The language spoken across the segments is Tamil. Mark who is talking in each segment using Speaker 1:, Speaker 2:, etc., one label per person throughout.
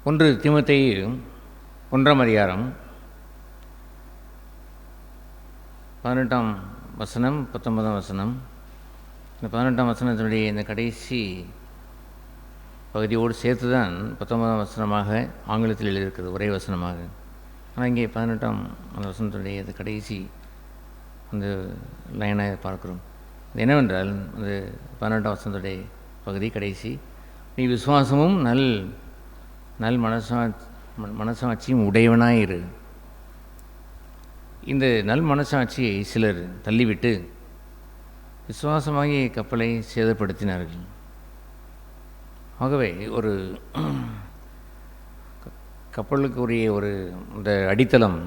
Speaker 1: ஒன்று தீமோத்தேயு 1ஆம் அதிகாரம் 18ஆம் வசனம் 19ஆம் வசனம். இந்த 18ஆம் வசனத்தினுடைய இந்த கடைசி பகுதியோடு சேர்த்து தான் 19ஆம் வசனமாக ஆங்கிலத்தில் எழுதியிருக்கிறது, ஒரே வசனமாக. ஆனால் இங்கே 18ஆம் அந்த வசனத்தினுடைய இந்த கடைசி அந்த லைனை பார்க்குறோம். அது என்னவென்றால், அந்த 18ஆம் வசனத்துடைய பகுதி கடைசி, நீ விசுவாசமும் நல் மனசாட்சியும் உடையவனாயிரு. இந்த நல் மனசாட்சியை சிலர் தள்ளிவிட்டு விசுவாசமாகிய கப்பலை சேதப்படுத்தினார்கள். ஆகவே ஒரு கப்பலுக்குரிய ஒரு இந்த அடித்தளம்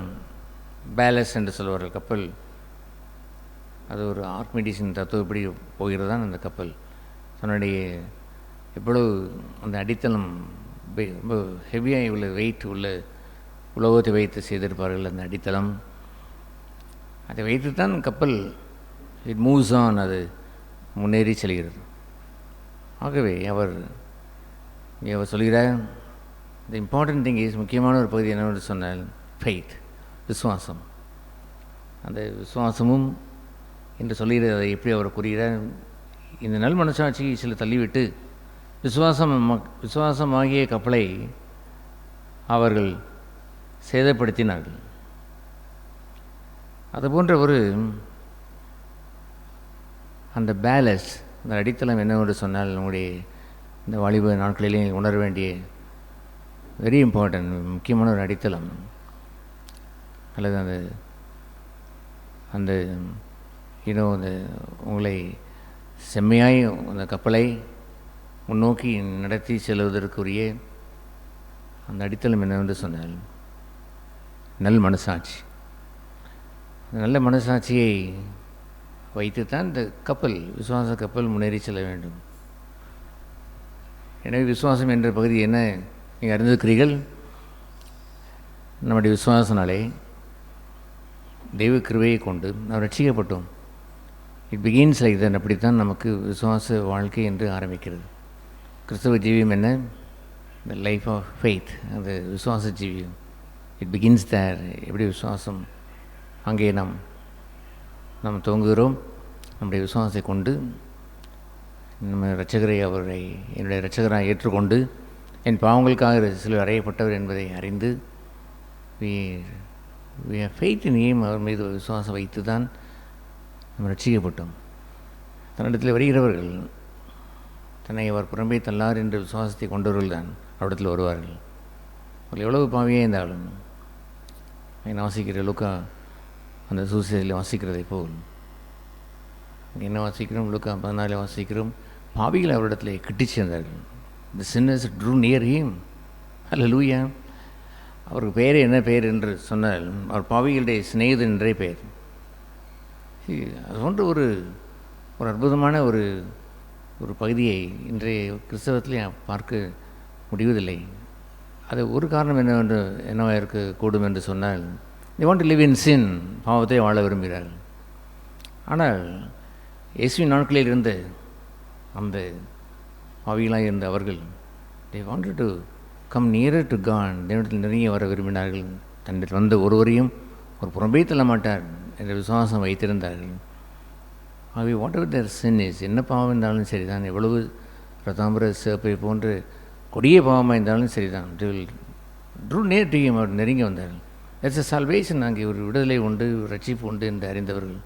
Speaker 1: பேலஸ் என்று சொல்வார்கள். கப்பல் அது ஒரு ஆர்க்மெடிஸின் தத்துவப்படி போகிறது தான் அந்த கப்பல். தன்னுடைய எவ்வளவு அந்த அடித்தளம் ரொம்ப ஹெவியாக உள்ள வெயிட் உள்ள உலோகத்தை வைத்து செய்திருப்பார்கள். அந்த அடித்தளம் அதை வைத்து தான் கப்பல் இட் மூவ்ஸ் ஆன், அது முன்னேறி செல்கிறது. ஆகவே அவர் சொல்கிறார், தி இம்பார்ட்டன்ட் திங் இஸ், முக்கியமான ஒரு பகுதி என்னவென்று சொன்னால் ஃபெய்த், விசுவாசம். அந்த விசுவாசமும் என்று சொல்கிறது. அதை எப்படி அவர் கூறுகிறார், இந்த நல் மனசாட்சியை சில தள்ளிவிட்டு விசுவாசமாகிய கப்பலை அவர்கள் சேதப்படுத்தினார்கள். அதுபோன்ற ஒரு அந்த பேலஸ், அந்த அடித்தளம் என்னவென்று சொன்னால், நம்முடைய இந்த வாலிப நாட்களிலே உணர வேண்டிய வெரி இம்பார்ட்டன்ட், முக்கியமான ஒரு அடித்தளம். அல்லது அந்த அந்த உங்களை செம்மையாய் அந்த கப்பலை முன்னோக்கி நடத்தி செல்வதற்குரிய அந்த அடித்தளம் என்னவென்று சொன்னால் நல் மனசாட்சி. நல்ல மனசாட்சியை வைத்துத்தான் இந்த கப்பல், விசுவாச கப்பல் முன்னேறி செல்ல வேண்டும். எனவே விசுவாசம் என்ற பகுதி என்ன நீங்கள் அறிந்திருக்கிறீர்கள். நம்முடைய விசுவாசனாலே தெய்வ கிருபையை கொண்டு நாம் ரட்சிக்கப்பட்டோம். It begins like that. அப்படித்தான் நமக்கு விசுவாச வாழ்க்கை என்று ஆரம்பிக்கிறது. கிறிஸ்தவ ஜீவியம் என்ன? த லைஃப் ஆஃப் ஃபெய்த், அந்த விசுவாச ஜீவியம். இட் பிகின்ஸ் தேர். எப்படி விசுவாசம் அங்கே நாம் துவங்குகிறோம். நம்முடைய விசுவாசத்தை கொண்டு நம்ம இரட்சகரை, அவரை என்னுடைய இரட்சகராக ஏற்றுக்கொண்டு என் பாவங்களுக்காக சிலர் அறையப்பட்டவர் என்பதை அறிந்து we have faith in him, அவர் மீது விசுவாசம் வைத்து தான் நம்ம ரட்சிக்கப்பட்டோம். தன்னிடத்தில் வருகிறவர்கள் தன்னை அவர் புறம்பே தள்ளார் என்று விசுவாசத்தை கொண்டவர்கள் தான் அவரிடத்தில் வருவார்கள். அவர்கள் எவ்வளவு பாவியே இருந்தாலும், வாசிக்கிற லூக்கா அந்த சுவிசேஷத்தில் வாசிக்கிறதை போல் என்ன வாசிக்கிறோம், லூக்கா 14 வாசிக்கிறோம், பாவிகள் அவரிடத்தில் கிட்டி சேர்ந்தார்கள். The sinners drew near him. ஹல்லேலூயா. அவருக்கு பெயர் என்ன பெயர் என்று சொன்னால், அவர் பாவிகளுடைய சிநேகிதன் என்றே பெயர். அது போன்ற ஒரு அற்புதமான ஒரு பகுதியை இன்றைய கிறிஸ்தவத்திலே பார்க்க முடிவதில்லை. அது ஒரு காரணம் என்னவாக இருக்கக்கூடும் என்று சொன்னால், they want to live in sin, பாவத்தை வாழ விரும்புகிறார்கள். ஆனால் இயேசுவின் நாட்களில் இருந்த அந்த பாவிகளாக இருந்த அவர்கள் they wanted to come nearer to God, தேவனிடத்தில் நெருங்கி வர விரும்பினார்கள். தன்னிடத்தில் வந்த ஒருவரையும் ஒரு புறம்பே தள்ள மாட்டார் என்ற விசுவாசம் வைத்திருந்தார்கள். ஆகவே what ever there sin is, என்ன பாவம் இருந்தாலும் சரிதான், எவ்வளவு ரத்தாம்பர சேப்பை போன்று கொடிய பாவமாக இருந்தாலும் சரிதான், ட்ரூ நேர் டு ஹிம், அவர் நெருங்கி வந்தார்கள். That's a salvation. அங்கே ஒரு விடுதலை உண்டு, ரட்சிப்பு உண்டு என்று அறிந்தவர்கள்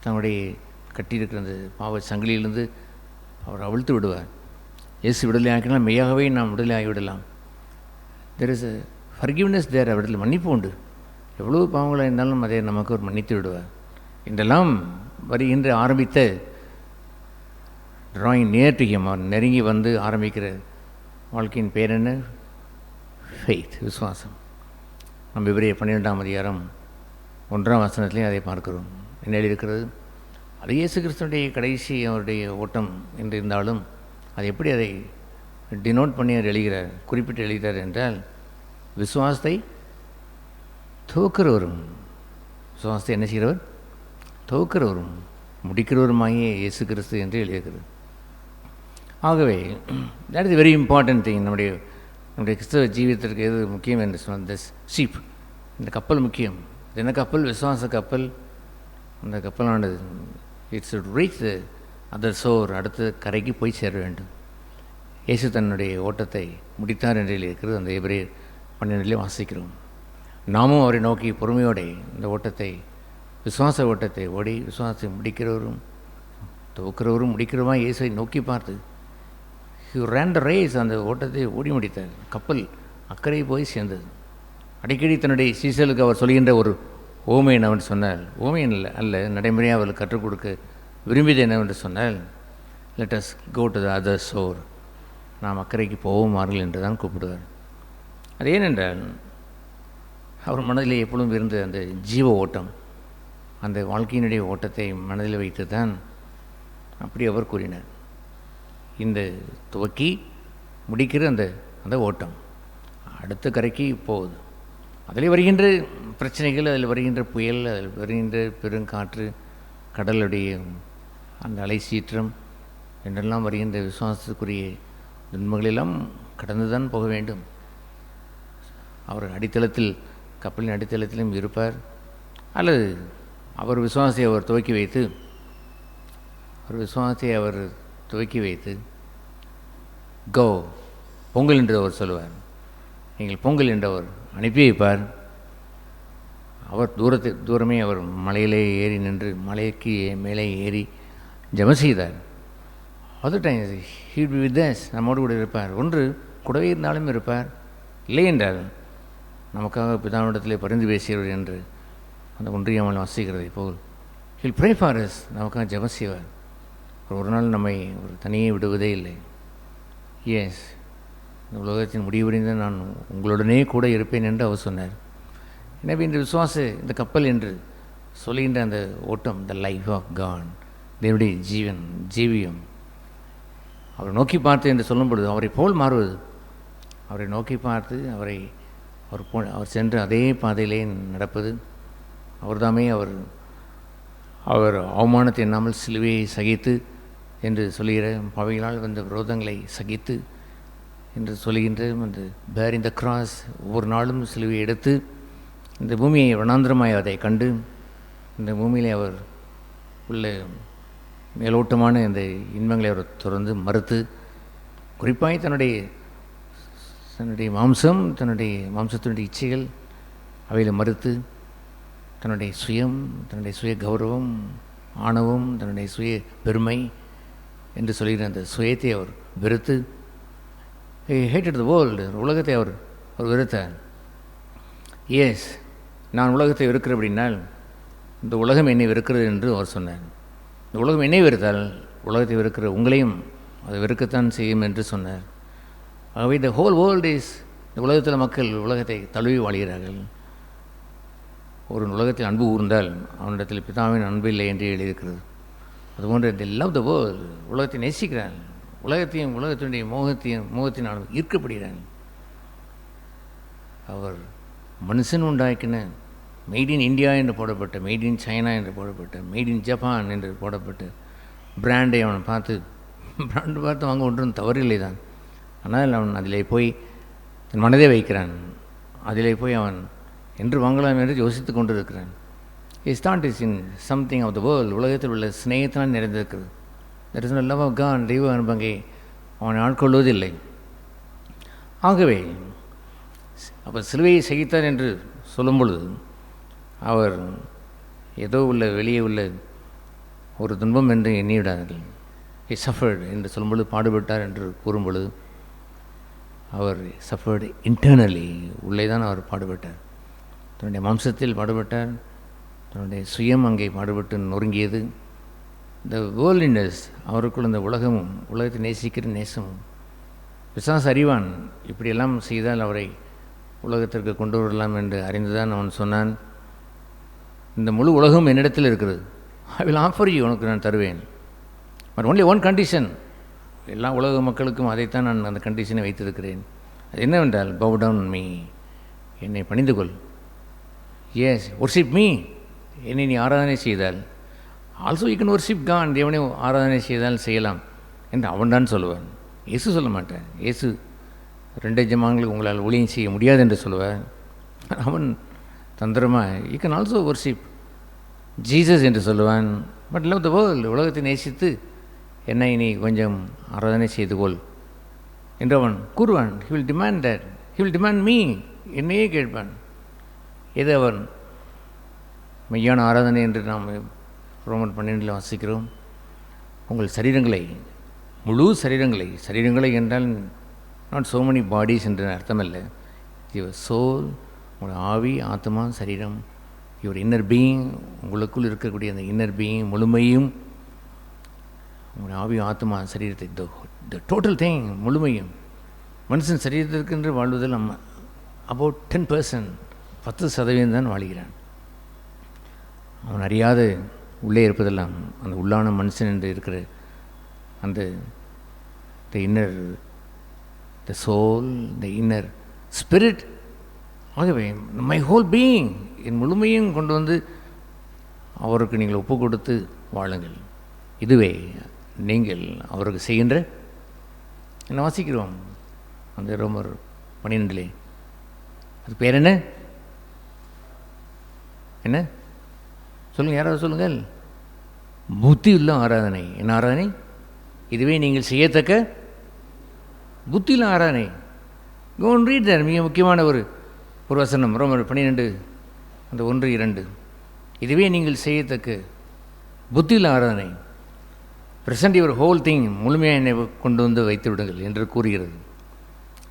Speaker 1: தங்களுடைய கட்டியிருக்கிற அந்த பாவ சங்கிலியிலிருந்து அவர் அவிழ்த்து விடுவார். இயேசு விடுதலை ஆக்கினால் மெய்யாகவே நாம் விடுதலை ஆகிவிடலாம். தெர் இஸ் அ ஃபர்கிவ்னஸ் தேர். அவரிடத்தில் மன்னிப்பு உண்டு. எவ்வளவு பாவங்களாக இருந்தாலும் அதை நமக்கு ஒரு மன்னித்து விடுவார். இன்றெல்லாம் வருகின்ற ஆரம்பித்த ட்ராயிங் நியர் டு ஹிம், அவர் நெருங்கி வந்து ஆரம்பிக்கிற வாழ்க்கையின் பேர் என்ன? ஃபெய்த், விசுவாசம். நம்ம இவரைய 12ஆம் அதிகாரம் 1ஆம் வசனத்திலே அதை பார்க்கிறோம். என்ன எழுதியிருக்கிறது? அது இயேசு கிறிஸ்துனுடைய கடைசி அவருடைய ஓட்டம் என்று இருந்தாலும், அது எப்படி அதை டினோட் பண்ணி அவர் எழுகிறார், குறிப்பிட்டு எழுகிறார் என்றால், விசுவாசத்தை துவக்கிறவரும், விசுவாசத்தை என்ன செய்கிறவர்? துவக்கிறவரும் முடிக்கிறவருமாகிய இயேசு கிறிஸ்து என்று எழுதியிருக்கிறது. ஆகவே that is very important thing. நம்முடைய நம்முடைய கிறிஸ்தவ ஜீவிதத்திற்கு எது முக்கியம் என்று சொன்ன இந்த ஷீப், இந்த கப்பல் முக்கியம். இது என்ன கப்பல்? விசுவாச கப்பல். அந்த கப்பலானது it's reach the other shore, அடுத்த கரைக்கு போய் சேர வேண்டும். இயேசு தன்னுடைய ஓட்டத்தை முடித்தார் என்று இருக்கிறது. அந்த எபிரேயர் 12 வாசிக்கிறோம். நாமும் அவரை நோக்கி பொறுமையோடு இந்த ஓட்டத்தை, விசுவாச ஓட்டத்தை ஓடி விசுவாசத்தை முடிக்கிறவரும் துவக்கிறவரும் முடிக்கிறவா இயேசுவை நோக்கி பார்த்து ஹி ரேன் த ரேஸ், அந்த ஓட்டத்தை ஓடி முடித்தார். கப்பல் அக்கறை போய் சேர்ந்தது. அடிக்கடி தன்னுடைய சீசலுக்கு அவர் சொல்கின்ற ஒரு ஓமை என்னவென்று சொன்னால், ஓமையன் அல்ல நடைமுறையாக அவர்களுக்கு கற்றுக் கொடுக்க விரும்பியது என்னவென்று சொன்னால், let us go to the other shore, நாம் அக்கறைக்கு போவோமார்கள் என்று தான் கூப்பிடுவார். அது ஏனென்றால் அவர் மனதிலே எப்பொழுதும் இருந்த அந்த ஜீவ ஓட்டம், அந்த வாழ்க்கையினுடைய ஓட்டத்தை மனதில் வைத்து தான் அப்படி அவர் கூறினார். இந்த துவக்கி முடிக்கிற அந்த ஓட்டம் அடுத்த கரைக்கு போகுது. அதில் வருகின்ற பிரச்சனைகள், அதில் வருகின்ற புயல், அதில் வருகின்ற பெருங்காற்று, கடலுடைய அந்த அலை சீற்றம் என்றெல்லாம் வருகின்ற விசுவாசத்துக்குரிய துன்பங்களெல்லாம் கடந்து தான் போக வேண்டும். அவர் அடித்தளத்தில், கப்பலின் அடித்தளத்திலும் இருப்பார். அல்லது அவர் விசுவாசத்தை அவர் துவக்கி வைத்து கோ பொங்கல் என்று அவர் சொல்லுவார். நீங்கள் பொங்கல் என்று அவர் அனுப்பி வைப்பார். அவர் தூரமே அவர் மலையிலே ஏறி நின்று மலைக்கு மேலே ஏறி ஜெபம் செய்தார். Other time he be with us, நம்மோடு கூட இருப்பார். ஒன்று கூடவே இருந்தாலும் இருப்பார், இல்லை என்றால் நமக்காக பிதாவிடத்திலே பரிந்து பேசியவர் என்று அந்த ஒன்றியாமல் வாசிக்கிறதை போல் ஹில் ப்ரே ஃபார் அஸ், நமக்காக ஜெபம் செய்வார். ஒரு நாள் நம்மை ஒரு தனியே விடுவதே இல்லை. எஸ், இந்த உலகத்தின் முடிவடைந்து நான் உங்களுடனே கூட இருப்பேன் என்று அவர் சொன்னார். எனவே இந்த இந்த கப்பல் என்று சொல்கின்ற அந்த ஓட்டம், த லைஃப் ஆஃப் காட், தேவனுடைய ஜீவியம், அவரை நோக்கி பார்த்து என்று சொல்லும் பொழுது அவரை போல் மாறுவது. அவரை நோக்கி பார்த்து அவர் சென்று அதே பாதையிலே நடப்பது. அவர்தாமே அவர் அவமானத்தை எண்ணாமல் சிலுவையை சகித்து என்று சொல்லுகிற, பாவிகளால் வந்த விரோதங்களை சகித்து என்று சொல்லுகின்ற அந்த பேர் இந்த கிராஸ், ஒவ்வொரு நாளும் சிலுவையை எடுத்து இந்த பூமியை வனாந்திரமாய் அதை கண்டு, இந்த பூமியிலே அவர் உள்ள மேலோட்டமான இந்த இன்பங்களை அவர் தொடர்ந்து மறுத்து, குறிப்பாய் தன்னுடைய மாம்சத்தினுடைய இச்சைகள் அவையில் மறுத்து, தன்னுடைய சுய கௌரவம், ஆணவம், தன்னுடைய சுய பெருமை என்று சொல்கிற அந்த சுயத்தை அவர் வெறுத்து, ஹேட்டட் த வேர்ல்டு, உலகத்தை அவர் வெறுத்தார். எஸ், நான் உலகத்தை வெறுக்கிறபடினால் இந்த உலகம் என்னை வெறுக்கிறது என்று அவர் சொன்னார். இந்த உலகம் என்னை வெறுத்தால் உலகத்தை வெறுக்கிற உங்களையும் அதை வெறுக்கத்தான் செய்யும் என்று சொன்னார். ஆகவே த ஹோல் வேர்ல்டு இஸ், இந்த உலகத்தில் மக்கள் உலகத்தை தழுவி வாழ்கிறார்கள். ஒரு உலகத்தில் அன்பு ஊர்ந்தால் அவனிடத்தில் பிதாவின் அன்பு இல்லை என்று எழுதியிருக்கிறது. அதுபோன்று தி லவ் த வேர்ல்டு, உலகத்தை நேசிக்கிறான், உலகத்தினுடைய மோகத்தினால் ஈர்க்கப்படுகிறான். அவர் மனுஷன் உண்டாக்கின மேட் இன் இந்தியா என்று போடப்பட்ட, மேட் இன் சைனா என்று போடப்பட்ட, மேட் இன் ஜப்பான் என்று போடப்பட்ட பிராண்டை அவன் பார்த்து வாங்க ஒன்றும் தவறில்லை தான். ஆனால் அவன் அதிலே போய் தன் மனதை வைக்கிறான். அதிலே போய் அவன் என்று வாங்கலாம் என்று யோசித்து கொண்டு இருக்கிறான். Is that is in something of the world, உலகத்தில் உள்ள ஸ்நேகத்தினால் நிறைந்திருக்கிறது. That is not love of God, தெய்வ அன்பங்கை அவனை ஆட்கொள்வதில்லை. ஆகவே அவர் சிலுவையை சகித்தார் என்று சொல்லும் பொழுது அவர் ஏதோ வெளியே உள்ள ஒரு துன்பம் என்று எண்ணிவிடார்கள். ஹி சஃபர்டு என்று சொல்லும்பொழுது, பாடுபட்டார் என்று கூறும்பொழுது அவர் சஃபர்டு இன்டர்னலி, உள்ளே தான் அவர் பாடுபட்டார். தன்னுடைய மாம்சத்தில் பாடுபட்டார், தன்னுடைய சுயம் அங்கே பாடுபட்டு நொறுங்கியது. இந்த வேர்ல்டினஸ் அவருக்குள் இந்த உலகமும், உலகத்தை நேசிக்கிற நேசமும், பிசாசு அறிவான் இப்படியெல்லாம் செய்தால் அவரை உலகத்திற்கு கொண்டு வரலாம் என்று அறிந்துதான் அவன் சொன்னான், இந்த முழு உலகம் என்னிடத்தில் இருக்கிறது, ஐ வில் ஆஃபர் யூ, உனக்கு நான் தருவேன். பட் ஒன்லி ஒன் கண்டிஷன், எல்லா உலக மக்களுக்கும் அதைத்தான் நான் அந்த கண்டிஷனை வைத்திருக்கிறேன். அது என்னவென்றால், பவ் டவுன் மீ, என்னை பணிந்து கொள். எஸ், ஒர்ஷிப் மீ, என்னை நீ ஆராதனை செய்தால், also you can worship God, தேவனை ஆராதனை செய்தால் செய்யலாம் என்று அவன் தான் சொல்லுவான். இயேசு சொல்ல மாட்டான். இயேசு 2 எஜமான்களுக்கு உங்களால் ஊழியம் செய்ய முடியாது என்று சொல்லுவார். அவன் தந்திரமாக you can also worship Jesus என்று சொல்லுவான். பட் லவ் த வேர்ல்டு, உலகத்தை நேசித்து என்னை நீ கொஞ்சம் ஆராதனை செய்து கொள் என்று அவன் கூறுவான். He will demand that, he will demand me, என்னையே கேட்பான். எது அவன் மெய்யான ஆராதனை என்று நாம் ரோமர் 12 வாசிக்கிறோம். உங்கள் சரீரங்களை, முழு சரீரங்களை என்றால் நாட் so many பாடிஸ் என்று அர்த்தமல்ல. யுவர் சோல், உங்கள் ஆவி, ஆத்மா, சரீரம், யுவர் இன்னர் பீயிங், உங்களுக்குள் இருக்கக்கூடிய அந்த இன்னர் பீயிங் முழுமையும், உங்கள் ஆவி, ஆத்மா, சரீரத்தை, த டோட்டல் திங் முழுமையும். மனுஷன் சரீரத்திற்கென்று வாழ்வதில் நம்ம அபவுட் 10%, 10% தான் வாழ்கிறான். அவன் அறியாத உள்ளே இருப்பதெல்லாம் அந்த உள்ளான மனுஷன் என்று இருக்கிற அந்த the inner, the soul, the inner spirit. ஆகவே மை ஹோல் பீயிங், என் முழுமையும் கொண்டு வந்து அவருக்கு நீங்கள் ஒப்பு கொடுத்து வாழுங்கள். இதுவே நீங்கள் அவருக்கு செய்கின்ற, என்ன வாசிக்கிறோம் அந்த ரோமர் 12 அது பேர் என்ன? என்ன சொல்லுங்கள், யாராவது சொல்லுங்கள். புத்தியுள்ள ஆராதனை. என்ன ஆராதனை? இதுவே நீங்கள் செய்யத்தக்க புத்தியுள்ள ஆராதனை. Go and read that. மிக முக்கியமான ஒரு வசனம் ரோமர் 12 அந்த 1-2. இதுவே நீங்கள் செய்யத்தக்க புத்தியுள்ள ஆராதனை. ப்ரெசன்ட் யுவர் ஹோல் திங், முழுமையாக என்னை கொண்டு வந்து வைத்து விடுங்கள் என்று கூறுகிறது.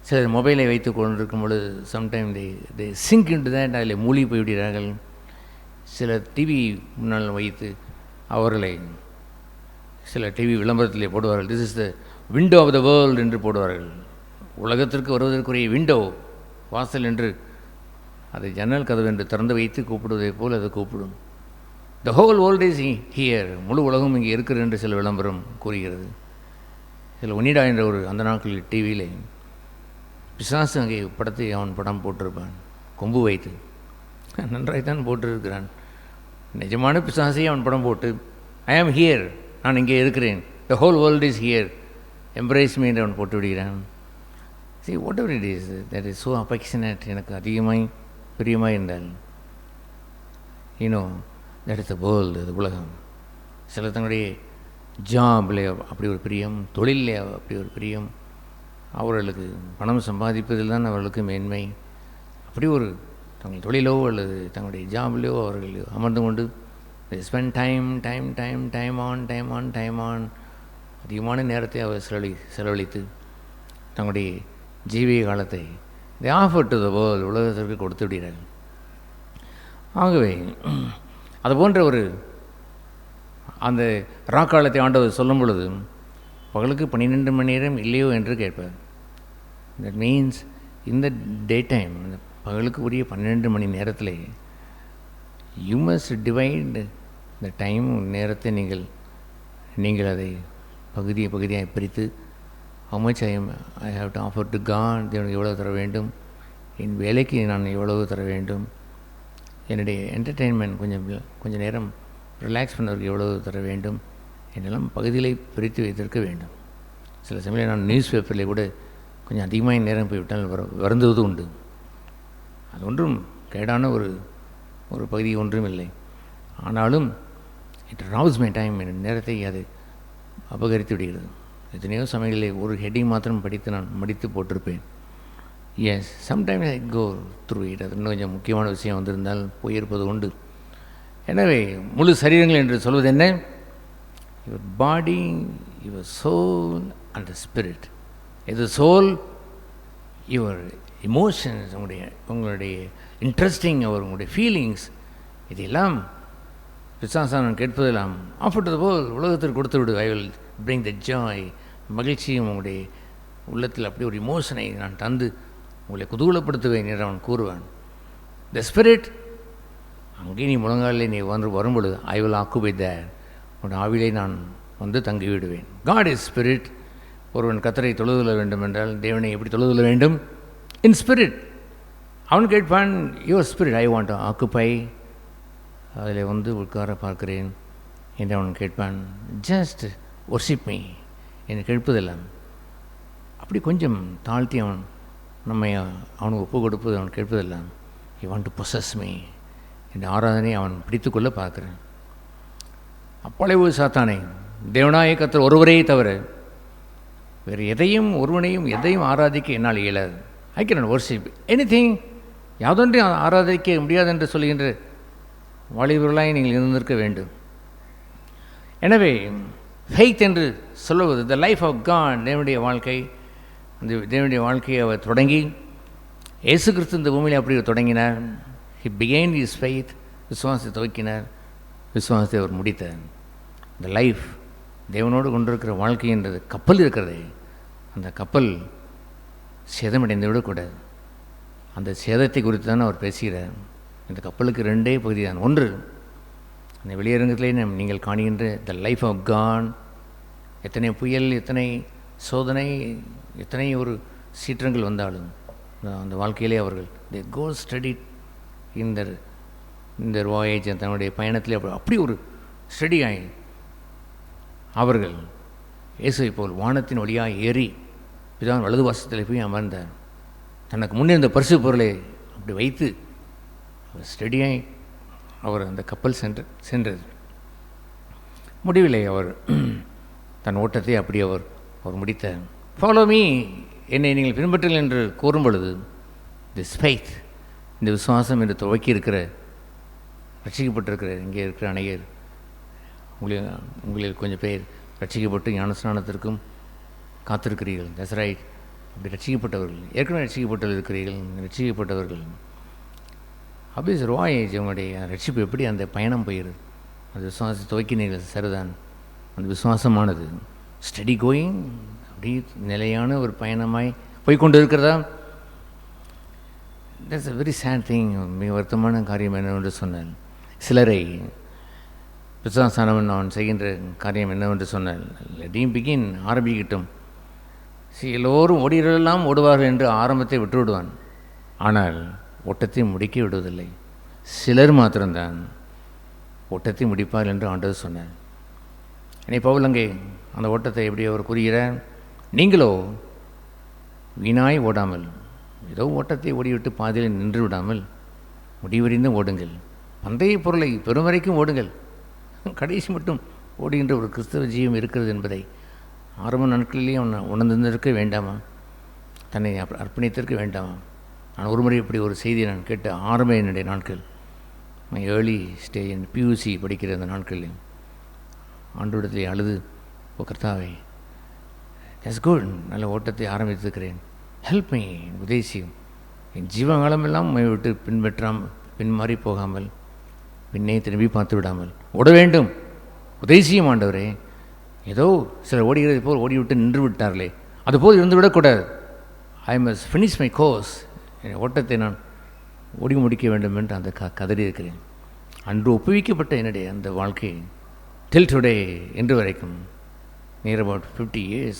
Speaker 1: சிலர் மொபைலை வைத்து கொண்டிருக்கும் பொழுது sometime they sink into that, அதில் மூழ்கி போய்விடுகிறார்கள். சிலர் டிவி முன்னால் வைத்து அவர்களை சில டிவி விளம்பரத்திலே போடுவார்கள். This is the window of the world என்று போடுவார்கள். உலகத்திற்கு வருவதற்குரிய விண்டோ, வாசல் என்று, அதை ஜன்னல் கதவு என்று திறந்து வைத்து கூப்பிடுவதை போல் அதை கூப்பிடும். The whole world is here, முழு உலகம் இங்கே இருக்கிறது என்று சில விளம்பரம் கூறுகிறது. சில ஒனிடா என்ற ஒரு அந்த நாட்களில் டிவியில் பிசாசு அங்கே படத்தை அவன் படம் போட்டிருப்பான், கொம்பு வைத்து நன்றாய்த்தான் போட்டிருக்கிறான். நிஜமான பிசாசையே அவன் படம் போட்டு ஐ ஆம் ஹியர், நான் இங்கே இருக்கிறேன், the whole world is here, embrace me என்று அவன் போட்டு விடுகிறான். See, whatever it is, that is so affectionate, எனக்கு அதிகமாய் பிரியமாக இருந்தால், that is the world, அது உலகம். சில தங்களுடைய ஜாபில் அப்படி ஒரு பிரியம், தொழிலில் அப்படி ஒரு பிரியம், அவர்களுக்கு பணம் சம்பாதிப்பதில் தான் அவர்களுக்கு மேன்மை. அப்படி ஒரு தங்கள் தொழிலோ அல்லது தங்களுடைய ஜாபிலோ அவர்கள் அமர்ந்து கொண்டு ஸ்பெண்ட் டைம் ஆன் அதிகமான நேரத்தை அவர் செலவழித்து தங்களுடைய ஜீவிய காலத்தை தி ஆஃபர் டு த வேர்ல்ட், உலகத்திற்கு கொடுத்து விடுகிறார்கள். ஆகவே அது போன்ற ஒரு அந்த ராக்காலத்தை ஆண்டவர் சொல்லும் பொழுது பகலுக்கு 12 மணி நேரம் இல்லையோ என்று கேட்பார். தட் மீன்ஸ் இந்த டே டைம், பகலுக்கு உரிய 12 மணி நேரத்தில் you must divide the time, நேரத்தை நீங்கள் அதை பகுதியாக பிரித்து how much I have to offer to God, தேவனுக்கு எவ்வளவு தர வேண்டும், என் வேலைக்கு நான் எவ்வளவு தர வேண்டும், என்னுடைய என்டர்டெயின்மெண்ட் கொஞ்சம் நேரம் ரிலாக்ஸ் பண்ணுறதுக்கு எவ்வளவு தர வேண்டும் என்றெல்லாம் பகுதிகளை பிரித்து வைத்திருக்க வேண்டும். சில சமயம் நான் நியூஸ் பேப்பரில் கூட கொஞ்சம் அதிகமாக நேரம் போய்விட்டால் வருந்துவது உண்டு. அது ஒன்றும் கேடான ஒரு பகுதி ஒன்றும் இல்லை. ஆனாலும் இட் ராவ்ஸ் மை டைம், என் நேரத்தை அது அபகரித்து விடுகிறது. எத்தனையோ சமயங்களில் ஒரு ஹெட்டிங் மாத்திரம் படித்து நான் மடித்து போட்டிருப்பேன். Yes, sometimes I go through it. அது இன்னும் கொஞ்சம் முக்கியமான விஷயம் வந்திருந்தால் போயிருப்பது உண்டு. எனவே முழு சரீரங்கள் என்று சொல்வது என்ன? Your body, your soul and the spirit. இது சோல், யுவர் இமோஷன்ஸ், உங்களுடைய இன்ட்ரெஸ்டிங், உங்களுடைய ஃபீலிங்ஸ், இதெல்லாம் பிசாசானன் கேட்பதெல்லாம் ஆஃபர் டு த வேர்ல்ட், உலகத்திற்கு கொடுத்து விடு. I will bring the joy, மகிழ்ச்சியும் உங்களுடைய உள்ளத்தில் அப்படி ஒரு இமோஷனை நான் தந்து உங்களை குதூகலப்படுத்துவேன் என்று அவன் கூறுவான். த ஸ்பிரிட், அங்கே நீ முழங்காலில் நீ வரும்பொழுது ஐ வில் ஆக்குபை தேர், உன் ஆவிலே நான் வந்து தங்கிவிடுவேன். God is spirit. ஒருவன் கர்த்தரை தொழுதுல வேண்டும் என்றால் தேவனை எப்படி தொழுதுல வேண்டும்? In spirit. அவன் கேட்பான், your spirit I want to occupy, அதில் வந்து உட்கார பார்க்கிறேன் என்று அவன் கேட்பான். ஜஸ்ட் ஒர்ஷிப் மீ என்று கேட்பதெல்லாம் அப்படி கொஞ்சம் தாழ்த்தி அவன் நம்மை அவனுக்கு ஒப்பு கொடுப்பது அவன் கேட்பதெல்லாம் he want to possess me என்ற ஆராதனை அவன் பிடித்துக்கொள்ள பார்க்குறேன். அப்பொழுது சாத்தானே, தேவனாய கர்த்தர் ஒருவரே தவிர வேறு எதையும் ஒருவனையும் எதையும் ஆராதிக்க என்னால் இயலாது. ஐ கேன் வர்ஷிப் எனிதிங், யாதொன்றையும் ஆராதிக்க முடியாது என்று சொல்கின்ற வாலிபர்களாய் நீங்கள் இருந்திருக்க வேண்டும். எனவே ஃபெய்த் என்று சொல்லுவது த லைஃப் ஆஃப் காட், தேவனுடைய வாழ்க்கை. அந்த தேவனுடைய வாழ்க்கையை அவர் தொடங்கி இயேசு கிறிஸ்து இந்த பூமியில் அப்படி தொடங்கினார். ஹி பிகேன் ஹிஸ் ஃபெய்த், விசுவாசத்தை துவக்கினார், விசுவாசத்தை அவர் முடித்தார். இந்த லைஃப் தேவனோடு கொண்டிருக்கிற வாழ்க்கை என்றது கப்பல் இருக்கிறதே, அந்த கப்பல் சேதமடைந்து விடக்கூடாது. அந்த சேதத்தை குறித்து தான் அவர் பேசுகிறார். இந்த கப்பலுக்கு ரெண்டே பகுதி தான். ஒன்று, அந்த வெளியரங்கத்திலே நீங்கள் காணுகின்ற த லைஃப் ஆஃப் காட். எத்தனை புயல், எத்தனை சோதனை, எத்தனை ஒரு சீற்றங்கள் வந்தாலும் அந்த வாழ்க்கையிலே அவர்கள் தே கோ ஸ்டடி இந்த வாயேஜ், தன்னுடைய பயணத்திலே அப்படி ஒரு ஸ்டடி ஆகி அவர்கள் இயேசுவை போல் வானத்தின் வழியாக ஏறி பிதான் வலது வாசத்தில் போய் அமர்ந்தார். தனக்கு முன்னே பரிசு பொருளை அப்படி வைத்து அவர் ஸ்டடியாய் அவர் அந்த கப்பல் சென்றது. முடிவிலே அவர் தன் ஓட்டத்தை அப்படி அவர் முடித்தார். ஃபாலோ மீ, என்னை நீங்கள் பின்பற்றுங்கள் என்று கூறும் பொழுது திஸ் ஃபெய்த், இந்த விசுவாசம் என்று துவக்கி இருக்கிற ரட்சிக்கப்பட்டிருக்கிற இங்கே இருக்கிற அநேகர், உங்களில் கொஞ்சம் பேர் ரட்சிக்கப்பட்டு ஞானஸ்நானத்திற்கும் காத்திருக்கிறீர்கள். That's right. அப்படி ரட்சிக்கப்பட்டவர்கள், ஏற்கனவே ரட்சிக்கப்பட்டவர்கள் இருக்கிறீர்கள். ரட்சிக்கப்பட்டவர்கள் அப்படியே ரோயேஜ், உங்களுடைய ரட்சிப்பு எப்படி அந்த பயணம் போயிடுது. அந்த விசுவாசத்தை துவக்கினீர்கள், சரிதான். அந்த விசுவாசமானது ஸ்டடி கோயிங், அப்படி நிலையான ஒரு பயணமாய் போய்கொண்டு இருக்கிறதா. That's a very sad thing. மிக வருத்தமான காரியம் என்னவென்று சொன்னால், சிலரை விசுவாசானவன் அவன் செய்கின்ற காரியம் என்னவென்று சொன்னால், லெட்டிங் பிகின், ஆரம்பிக்கட்டும். எல்லோரும் ஓடுகிறெல்லாம் ஓடுவார்கள் என்று ஆரம்பத்தை விட்டு விடுவான். ஆனால் ஓட்டத்தை முடிக்க விடுவதில்லை. சிலர் மாத்திரம்தான் ஓட்டத்தை முடிப்பார் என்று ஆண்டவர் சொன்னார். என்னை பவுல் அங்கே அந்த ஓட்டத்தை எப்படி அவர் கூறுகிறார், நீங்களோ வீணாய் ஓடாமல், ஏதோ ஓட்டத்தை ஓடிவிட்டு பாதையில் நின்று விடாமல் முடிவறிந்து ஓடுங்கள். பந்தய பொருளை பெரும் வரைக்கும் ஓடுங்கள். கடைசி மட்டும் ஓடுகின்ற ஒரு கிறிஸ்தவ ஜீவம் இருக்கிறது என்பதை ஆரம்ப நாட்களிலேயே அவன் உணர்ந்திருக்க வேண்டாமா? தன்னை அர்ப்பணித்திருக்க வேண்டாமா? நான் ஒரு முறை இப்படி ஒரு செய்தியை நான் கேட்டு ஆரம்ப என்னுடைய நாட்கள், ஏர்லி ஸ்டேஜ் பியூசி படிக்கிற அந்த நாட்களில் ஆண்டோடத்திலே அழுது, ஓ கர்த்தாவே, தட்ஸ் குட், நல்ல ஓட்டத்தை ஆரம்பித்திருக்கிறேன், ஹெல்ப் மீ, உதேசியும், என் ஜீவகாலமெல்லாம் உம்மை விட்டு பின்மாறி போகாமல், பின்னே திரும்பி பார்த்து விடாமல் ஓட வேண்டும். உதேசியும் ஆண்டவரே, ஏதோ சிலர் ஓடுகிறது போல் ஓடிவிட்டு நின்று விட்டார்களே, அதுபோல் இருந்து விடக்கூடாது. I must finish my course, என் ஓட்டத்தை நான் ஓடி முடிக்க வேண்டும் என்று அந்த கதறி இருக்கிறேன். அன்று ஒப்புவிக்கப்பட்ட என்னுடைய அந்த வாழ்க்கை டில் டுடே இன்று வரைக்கும் நியர் அபவுட் 50 years,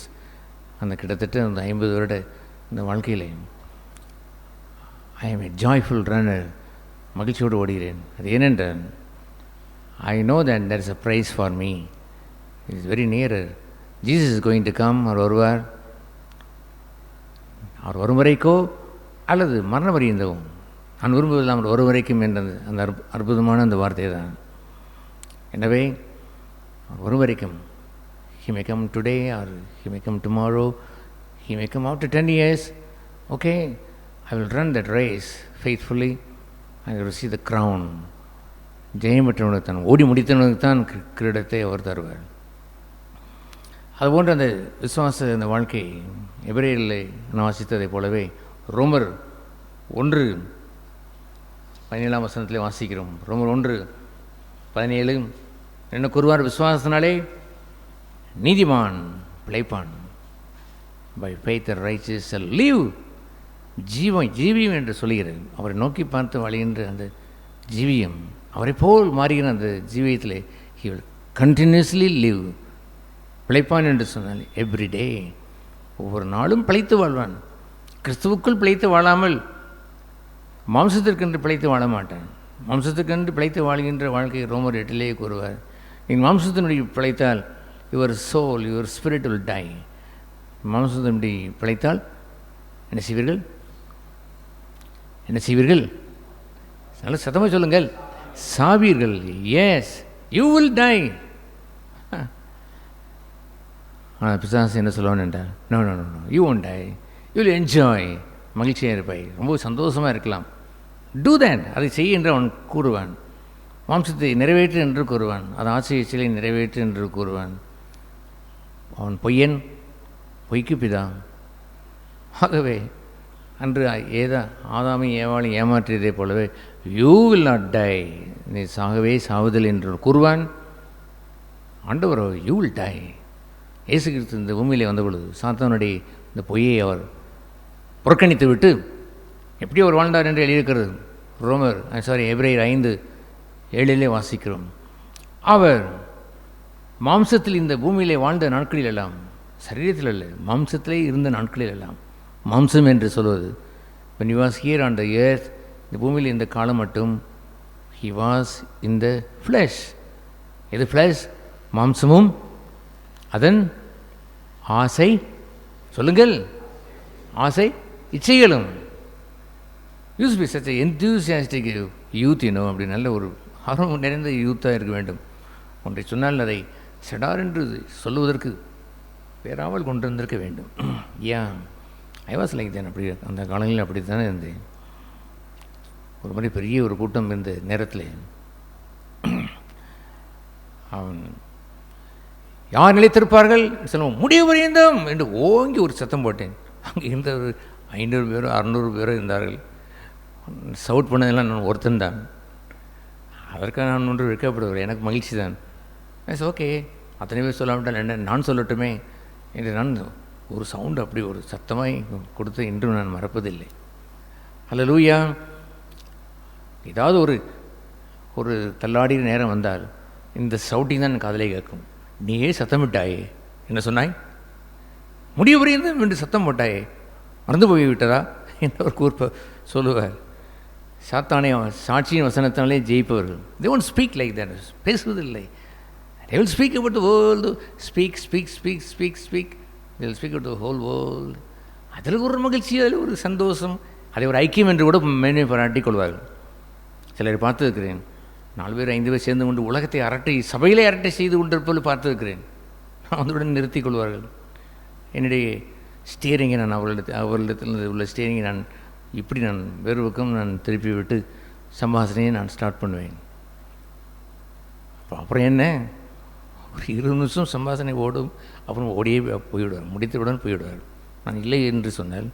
Speaker 1: அந்த கிட்டத்தட்ட அந்த 50 வருட அந்த வாழ்க்கையில் I am a joyful runner, மகிழ்ச்சியோடு ஓடுகிறேன். அது ஏனென்றால் I know that there is a prize for me, it is very nearer. Jesus is going to come, அவர் வருவார். அவர் வரும் வரைக்கோ அல்லது மரணம் அறிந்தவும் நான் விரும்புவதில் அவர் வரும் வரைக்கும் என்ற அந்த அற்புதமான அந்த வார்த்தை தான். எனவே அவர் வரும் வரைக்கும், he may come today or he may come tomorrow, he may come after 10 years, okay, I will run that race faithfully, I will receive the crown. ஜெயம் பெற்றவனுக்கு தான், ஓடி முடித்தவனுக்கு தான் கிரீடத்தை அவர் தருவார். அதுபோன்ற அந்த விசுவாச அந்த வாழ்க்கை எபிரேயரில் நான் வாசித்ததை போலவே ரோமர் 1:17 வாசிக்கிறோம். ரோமர் 1:17 என்ன கூறுவார், விசுவாசத்தினாலே நீதிமான் பிழைப்பான், by faith the righteous shall live, ஜீவியம் என்று சொல்கிறது. அவரை நோக்கி பார்த்து வழிகின்ற அந்த ஜீவியம், அவரை போல் மாறுகிற அந்த ஜீவியத்திலே he will continuously live, பிழைப்பான் என்று சொன்னால் எவ்ரிடே, ஒவ்வொரு நாளும் பிழைத்து வாழ்வான். கிறிஸ்துவுக்குள் பிழைத்து வாழாமல் மாம்சத்திற்கென்று பிழைத்து வாழ மாட்டான். மாம்சத்துக்கென்று பிழைத்து வாழ்கின்ற வாழ்க்கை ரோமர் 8 கூறுவார், நீங்கள் மாம்சத்தினுடைய பிழைத்தால் your soul, your spirit will die. மாம்சத்தினுடைய பிழைத்தால் என்ன செய்வீர்கள்? என்ன செய்வீர்கள்? நல்ல சத்தமாக சொல்லுங்கள். சாவீர்கள். Yes, you will die. ஆனால் பிசாசு என்ன சொல்லுவான்னு என்றால், no no no no, you won't die, you will enjoy. மகிழ்ச்சியாக இருப்பாய், ரொம்ப சந்தோஷமாக இருக்கலாம். டூ தேட், அதை செய் என்று அவன் கூறுவான். மாம்சத்தை நிறைவேற்று என்று கூறுவான். அது ஆசையை சிலை நிறைவேற்று என்று கூறுவான். அவன் பொய்யன், பொய்க்கு பிதா. ஆகவே அன்று ஆதாமை ஏவாளை ஏமாற்றியதை போலவே யூ வில் நாட் டை, நீ சாகவே சாவுதல் என்று கூறுவான். ஆண்டவரோ யூ வில் டை. இயேசு கிறிஸ்து இந்த பூமியிலே வந்த பொழுது சாத்தானுடைய இந்த பொய்யை அவர் புறக்கணித்து விட்டு எப்படி அவர் வாழ்ந்தார் என்று எழுதியிருக்கிறது. எபிரேயர் 5:7 வாசிக்கிறோம். அவர் மாம்சத்தில் இந்த பூமியிலே வாழ்ந்த நாட்களில் எல்லாம், சரீரத்தில் அல்ல, மாம்சத்திலே இருந்த நாட்களில் எல்லாம், மாம்சம் என்று சொல்வது, when he was here on the earth, இந்த பூமியில் இந்த காலம் மட்டும் he was in the flesh. இது flesh, மாம்சமும் அதன் ஆசை, சொல்லுங்கள், ஆசை இச்சைகளும். Youths be such enthusiastic youth, அப்படி நல்ல ஒரு ஆர்வம் நிறைந்த யூத்தாக இருக்க வேண்டும். ஒன்றை சொன்னால் அதை செடார் என்று சொல்லுவதற்கு பேராவல் கொண்டிருந்திருக்க வேண்டும். ஐ வாஸ் லைக் தேன். அப்படி அந்த காலங்களில் அப்படி தானே இருந்தேன். ஒரு மாதிரி பெரிய ஒரு கூட்டம் இருந்த நேரத்தில் அவன் யார் நிலைத்திருப்பார்கள் சொல்லுவோம், முடிவு வரைந்தோம் என்று ஓங்கி ஒரு சத்தம் போட்டேன். அங்கே இருந்த ஒரு 500 பேரோ 600 பேரோ இருந்தார்கள். சவுட் பண்ணதெல்லாம் நான் ஒருத்தன் தான். அதற்காக நான் ஒன்று வைக்கப்படுவேன், எனக்கு மகிழ்ச்சி தான். எஸ் ஓகே, அத்தனை பேர் சொல்லாவிட்டால் என்ன, நான் சொல்லட்டுமே என்று நான் ஒரு சவுண்டு அப்படி ஒரு சத்தமாய் கொடுத்து இன்றும் நான் மறப்பதில்லை. அல்லேலூயா. ஏதாவது ஒரு தள்ளாடிய நேரம் வந்தால் இந்த சவுட்டிங் தான் காதலை கேட்கும். நீயே சத்தமிட்டாயே, என்ன சொன்னாய், முடிவு புரியுது என்று சத்தம் போட்டாயே, மறந்து போய்விட்டதா என்று அவர் கூர்ப்ப சொல்லுவார். சாத்தானே சாட்சியின் வசனத்தாலே ஜெயிப்பவர்கள். they won't speak like that, பேசுவதில்லை. they will speak about the world, speak, they will speak about the whole world. அதில் ஒரு மகிழ்ச்சி, அதில் ஒரு சந்தோஷம், அதை ஒரு ஐக்கியம் என்று கூட மேன்மை பாராட்டிக் கொள்வார்கள். சிலரை பார்த்துருக்கிறேன், 4 பேர் 5 பேர் சேர்ந்து கொண்டு உலகத்தை அரட்டை, சபையிலே அரட்டை செய்து கொண்டிருப்பது பார்த்துருக்கிறேன். அவர்களுடன் நிறுத்திக் கொள்வார்கள். என்னுடைய ஸ்டியரிங்கை நான் அவர்களிடத்தில் உள்ள ஸ்டியரிங்கை நான் இப்படி வேறு பக்கம் நான் திருப்பி விட்டு சம்பாஷணையை நான் ஸ்டார்ட் பண்ணுவேன். அப்புறம் என்ன, ஒரு 20 நிமிஷம் சம்பாஷணை ஓடும், அப்புறம் ஓடியே போய்விடுவார், முடித்தவுடன் போய்விடுவார். நான் இல்லை என்று சொன்னால்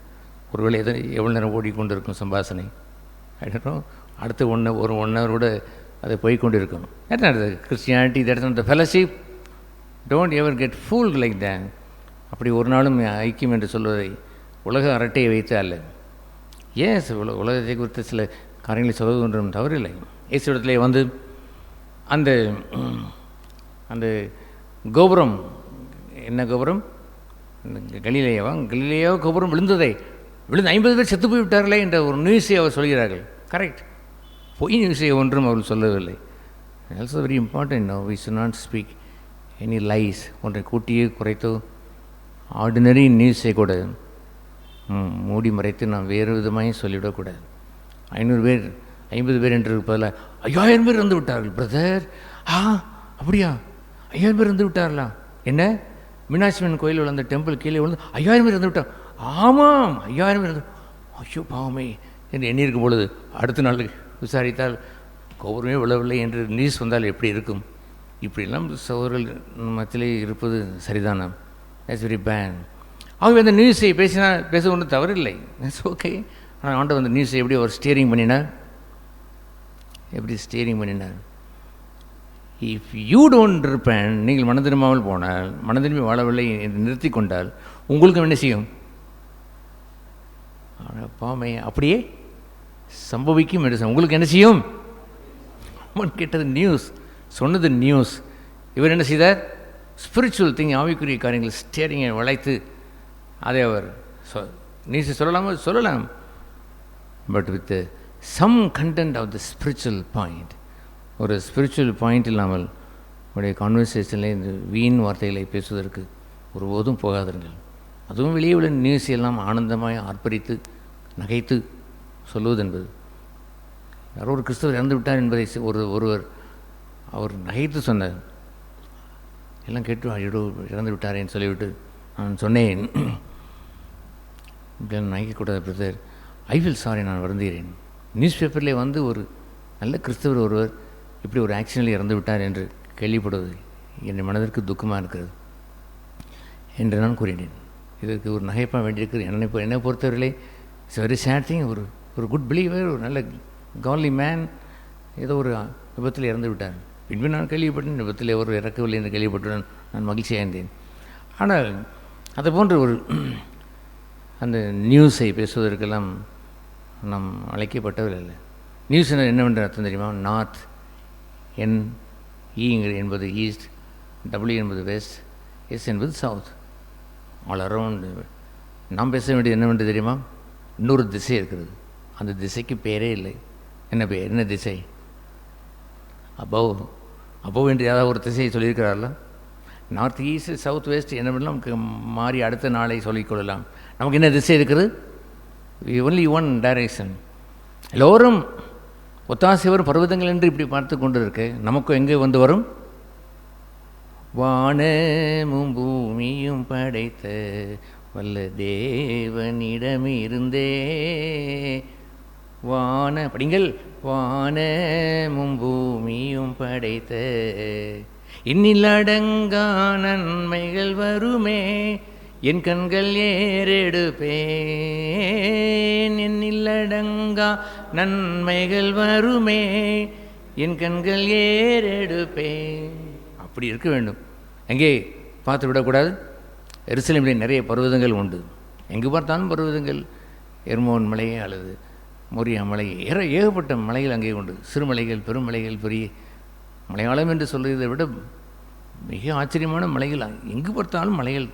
Speaker 1: ஒருவேளை எவ்வளோ நேரம் ஓடிக்கொண்டிருக்கும் சம்பாஷணை, அடுத்த ஒரு 1 hour கூட அதை போய்கொண்டிருக்கும். Christianity, that is the fellowship. Don't ever get fooled like that. அப்படி ஒரு நாளும் ஐக்கியம் என்று சொல்வதை உலக அரட்டையை வைத்து அல்ல. ஏஸ் உலகத்தை குறித்த சில காரியங்களை சொல்வது ஒன்றும் தவறில்லை. இயேசு இடத்துல வந்து அந்த அந்த கோபுரம், என்ன கோபுரம், கலிலேயா கோபுரம் விழுந்து 50 பேர் செத்து போய் விட்டார்களே என்ற ஒரு நியூஸை அவர் சொல்கிறார்கள். கரெக்ட், பொய் நியூஸை ஒன்றும் அவர்கள் சொல்லவில்லை. Also very important. No, we should not speak any lies. ஒன்றை கூட்டியே குறைத்தோ ஆர்டினரி நியூஸை கூட மூடி மறைத்து நாம் வேறு விதமாக சொல்லிவிடக்கூடாது. 500 பேர் 50 பேர் என்று இருப்பதில் 5000 பேர் இருந்து விட்டார்கள் பிரதர். அப்படியா, 5000 பேர் இருந்து விட்டார்களா? என்ன, மீனாட்சியம்மன் கோயில் விழுந்த டெம்பிள் கீழே விழுந்து 5000 பேர் இருந்து விட்டார். ஆமாம், 5000 பேர் இருந்து, ஐயோ பாவமே என்று எண்ணியிருக்கும் பொழுது அடுத்த நாள் விசாரித்தால் கோபுரமே விழவில்லை என்று நியூஸ் வந்தால் எப்படி இருக்கும்? இப்படிலாம் சகோதரர்கள் மத்தியிலே இருப்பது சரிதானா? That's very bad. அவங்க அந்த நியூஸை பேச ஒன்றும் தவறில்லை, தட்ஸ் ஓகே. ஆனால் ஆண்டவர் அந்த நியூஸை எப்படி அவர் ஸ்டியரிங் பண்ணினார்? இஃப் யூ டோன்ட் ரிப்பென்ட், நீங்கள் மனம் திரும்பாமல் போனால், மனம் திரும்பி வாழவில்லை என்று நிறுத்தி கொண்டால் உங்களுக்கும் என்ன செய்யும்? பாவமே அப்படியே சம்பவிக்கும் என்று உங்களுக்கு என்ன செய்யும்? அவன் கேட்டது நியூஸ், சொன்னது நியூஸ். இவர் என்ன செய்தார்? ஸ்பிரிச்சுவல் திங், ஆவிக்குரிய காரியங்கள் ஸ்டியரிங்கை வளைத்து அதை அவர் நியூஸை சொல்லலாம், but with some content of the spiritual point. ஒரு ஸ்பிரிச்சுவல் பாயிண்ட் இல்லாமல் உடைய கான்வர்சேஷனில் இந்த வீண் வார்த்தைகளை பேசுவதற்கு ஒருபோதும் போகாதீர்கள். அதுவும் வெளியே உள்ள நியூஸ் எல்லாம் ஆனந்தமாக ஆர்ப்பரித்து நகைத்து சொல்லுவது என்பது. யாரோ ஒரு கிறிஸ்தவர் இறந்து விட்டார் என்பதை ஒருவர் அவர் நகைத்து சொன்னார். எல்லாம் கேட்டு ஐயோ இறந்து விட்டாரேன்னு சொல்லிவிட்டு நான் சொன்னேன், இப்படிலாம் நகைக்கக்கூடாது பிரதர், ஐ வில் சாரி, நான் வருந்துகிறேன். நியூஸ் பேப்பர்லேயே வந்து ஒரு நல்ல கிறிஸ்தவர் ஒருவர் இப்படி ஒரு ஆக்சிடென்ட்டில் இறந்து விட்டார் என்று கேள்விப்படுவது என் மனதிற்கு துக்கமாக இருக்கிறது என்று நான் கூறினேன். இதற்கு ஒரு நகைப்பாக வேண்டியிருக்கிறது. என்னை பொறுத்தவரையிலே இட்ஸ் வெரி சேட் திங். ஒரு குட் பிலீவர், ஒரு நல்ல காட்லி மேன் ஏதோ ஒரு விபத்தில் இறந்து விட்டார். பின்பு நான் கேள்விப்பட்டேன் விபத்தில் ஒரு இறக்கவில்லை என்று கேள்விப்பட்டுடன் நான் மகிழ்ச்சியாக இருந்தேன். ஆனால் அது போன்ற ஒரு அந்த நியூஸை பேசுவதற்கெல்லாம் நாம் அழைக்கப்பட்டவர்கள். நியூஸ் என்னவென்று அர்த்தம் தெரியுமா? நார்த், என்பது ஈஸ்ட், டபிள்யூ என்பது வெஸ்ட், எஸ் என்பது சவுத், ஆல் அரவுண்ட். நாம் பேச வேண்டியது என்னவென்று தெரியுமா? இன்னொரு திசை இருக்கிறது. அந்த திசைக்கு பேரே இல்லை. என்ன பேர்? என்ன திசை? அபவ் என்று ஏதாவது ஒரு திசையை சொல்லியிருக்கிறார்கள? நார்த், ஈஸ்ட், சவுத், வெஸ்ட் என்னவெல்லாம் நமக்கு மாறி அடுத்த நாளை சொல்லிக்கொள்ளலாம். நமக்கு என்ன திசை இருக்குது? Only one direction. எல்லோரும் ஒத்தாசை வரும் பர்வதங்கள் என்று இப்படி பார்த்து கொண்டு இருக்கு. நமக்கும் எங்கே வந்து வரும்? வானமும் பூமியும் படைத்த வல்ல தேவனிடமிருந்தே படிங்கள். வானமும் பூமியும் படைத்த இன்னிலடங்கா நன்மைகள் வருமே, என் கண்கள் ஏறெடுப்பேன். என்னிலடங்கா நன்மைகள் வருமே, என் கண்கள் ஏறெடுப்பேன். அப்படி இருக்க வேண்டும். எங்கே பார்த்து விடக்கூடாது. எருசலேமில் நிறைய பர்வதங்கள் உண்டு. எங்கு பார்த்தாலும் பர்வதங்கள். எர்மோன் மலை அல்லது மோரியா மலை, ஏகப்பட்ட மலைகள் அங்கே உண்டு. சிறுமலைகள், பெருமலைகள், பெரிய மலையாளம் என்று சொல்வதை விட மிக ஆச்சரியமான மலைகள். எங்கு பார்த்தாலும் மலைகள்.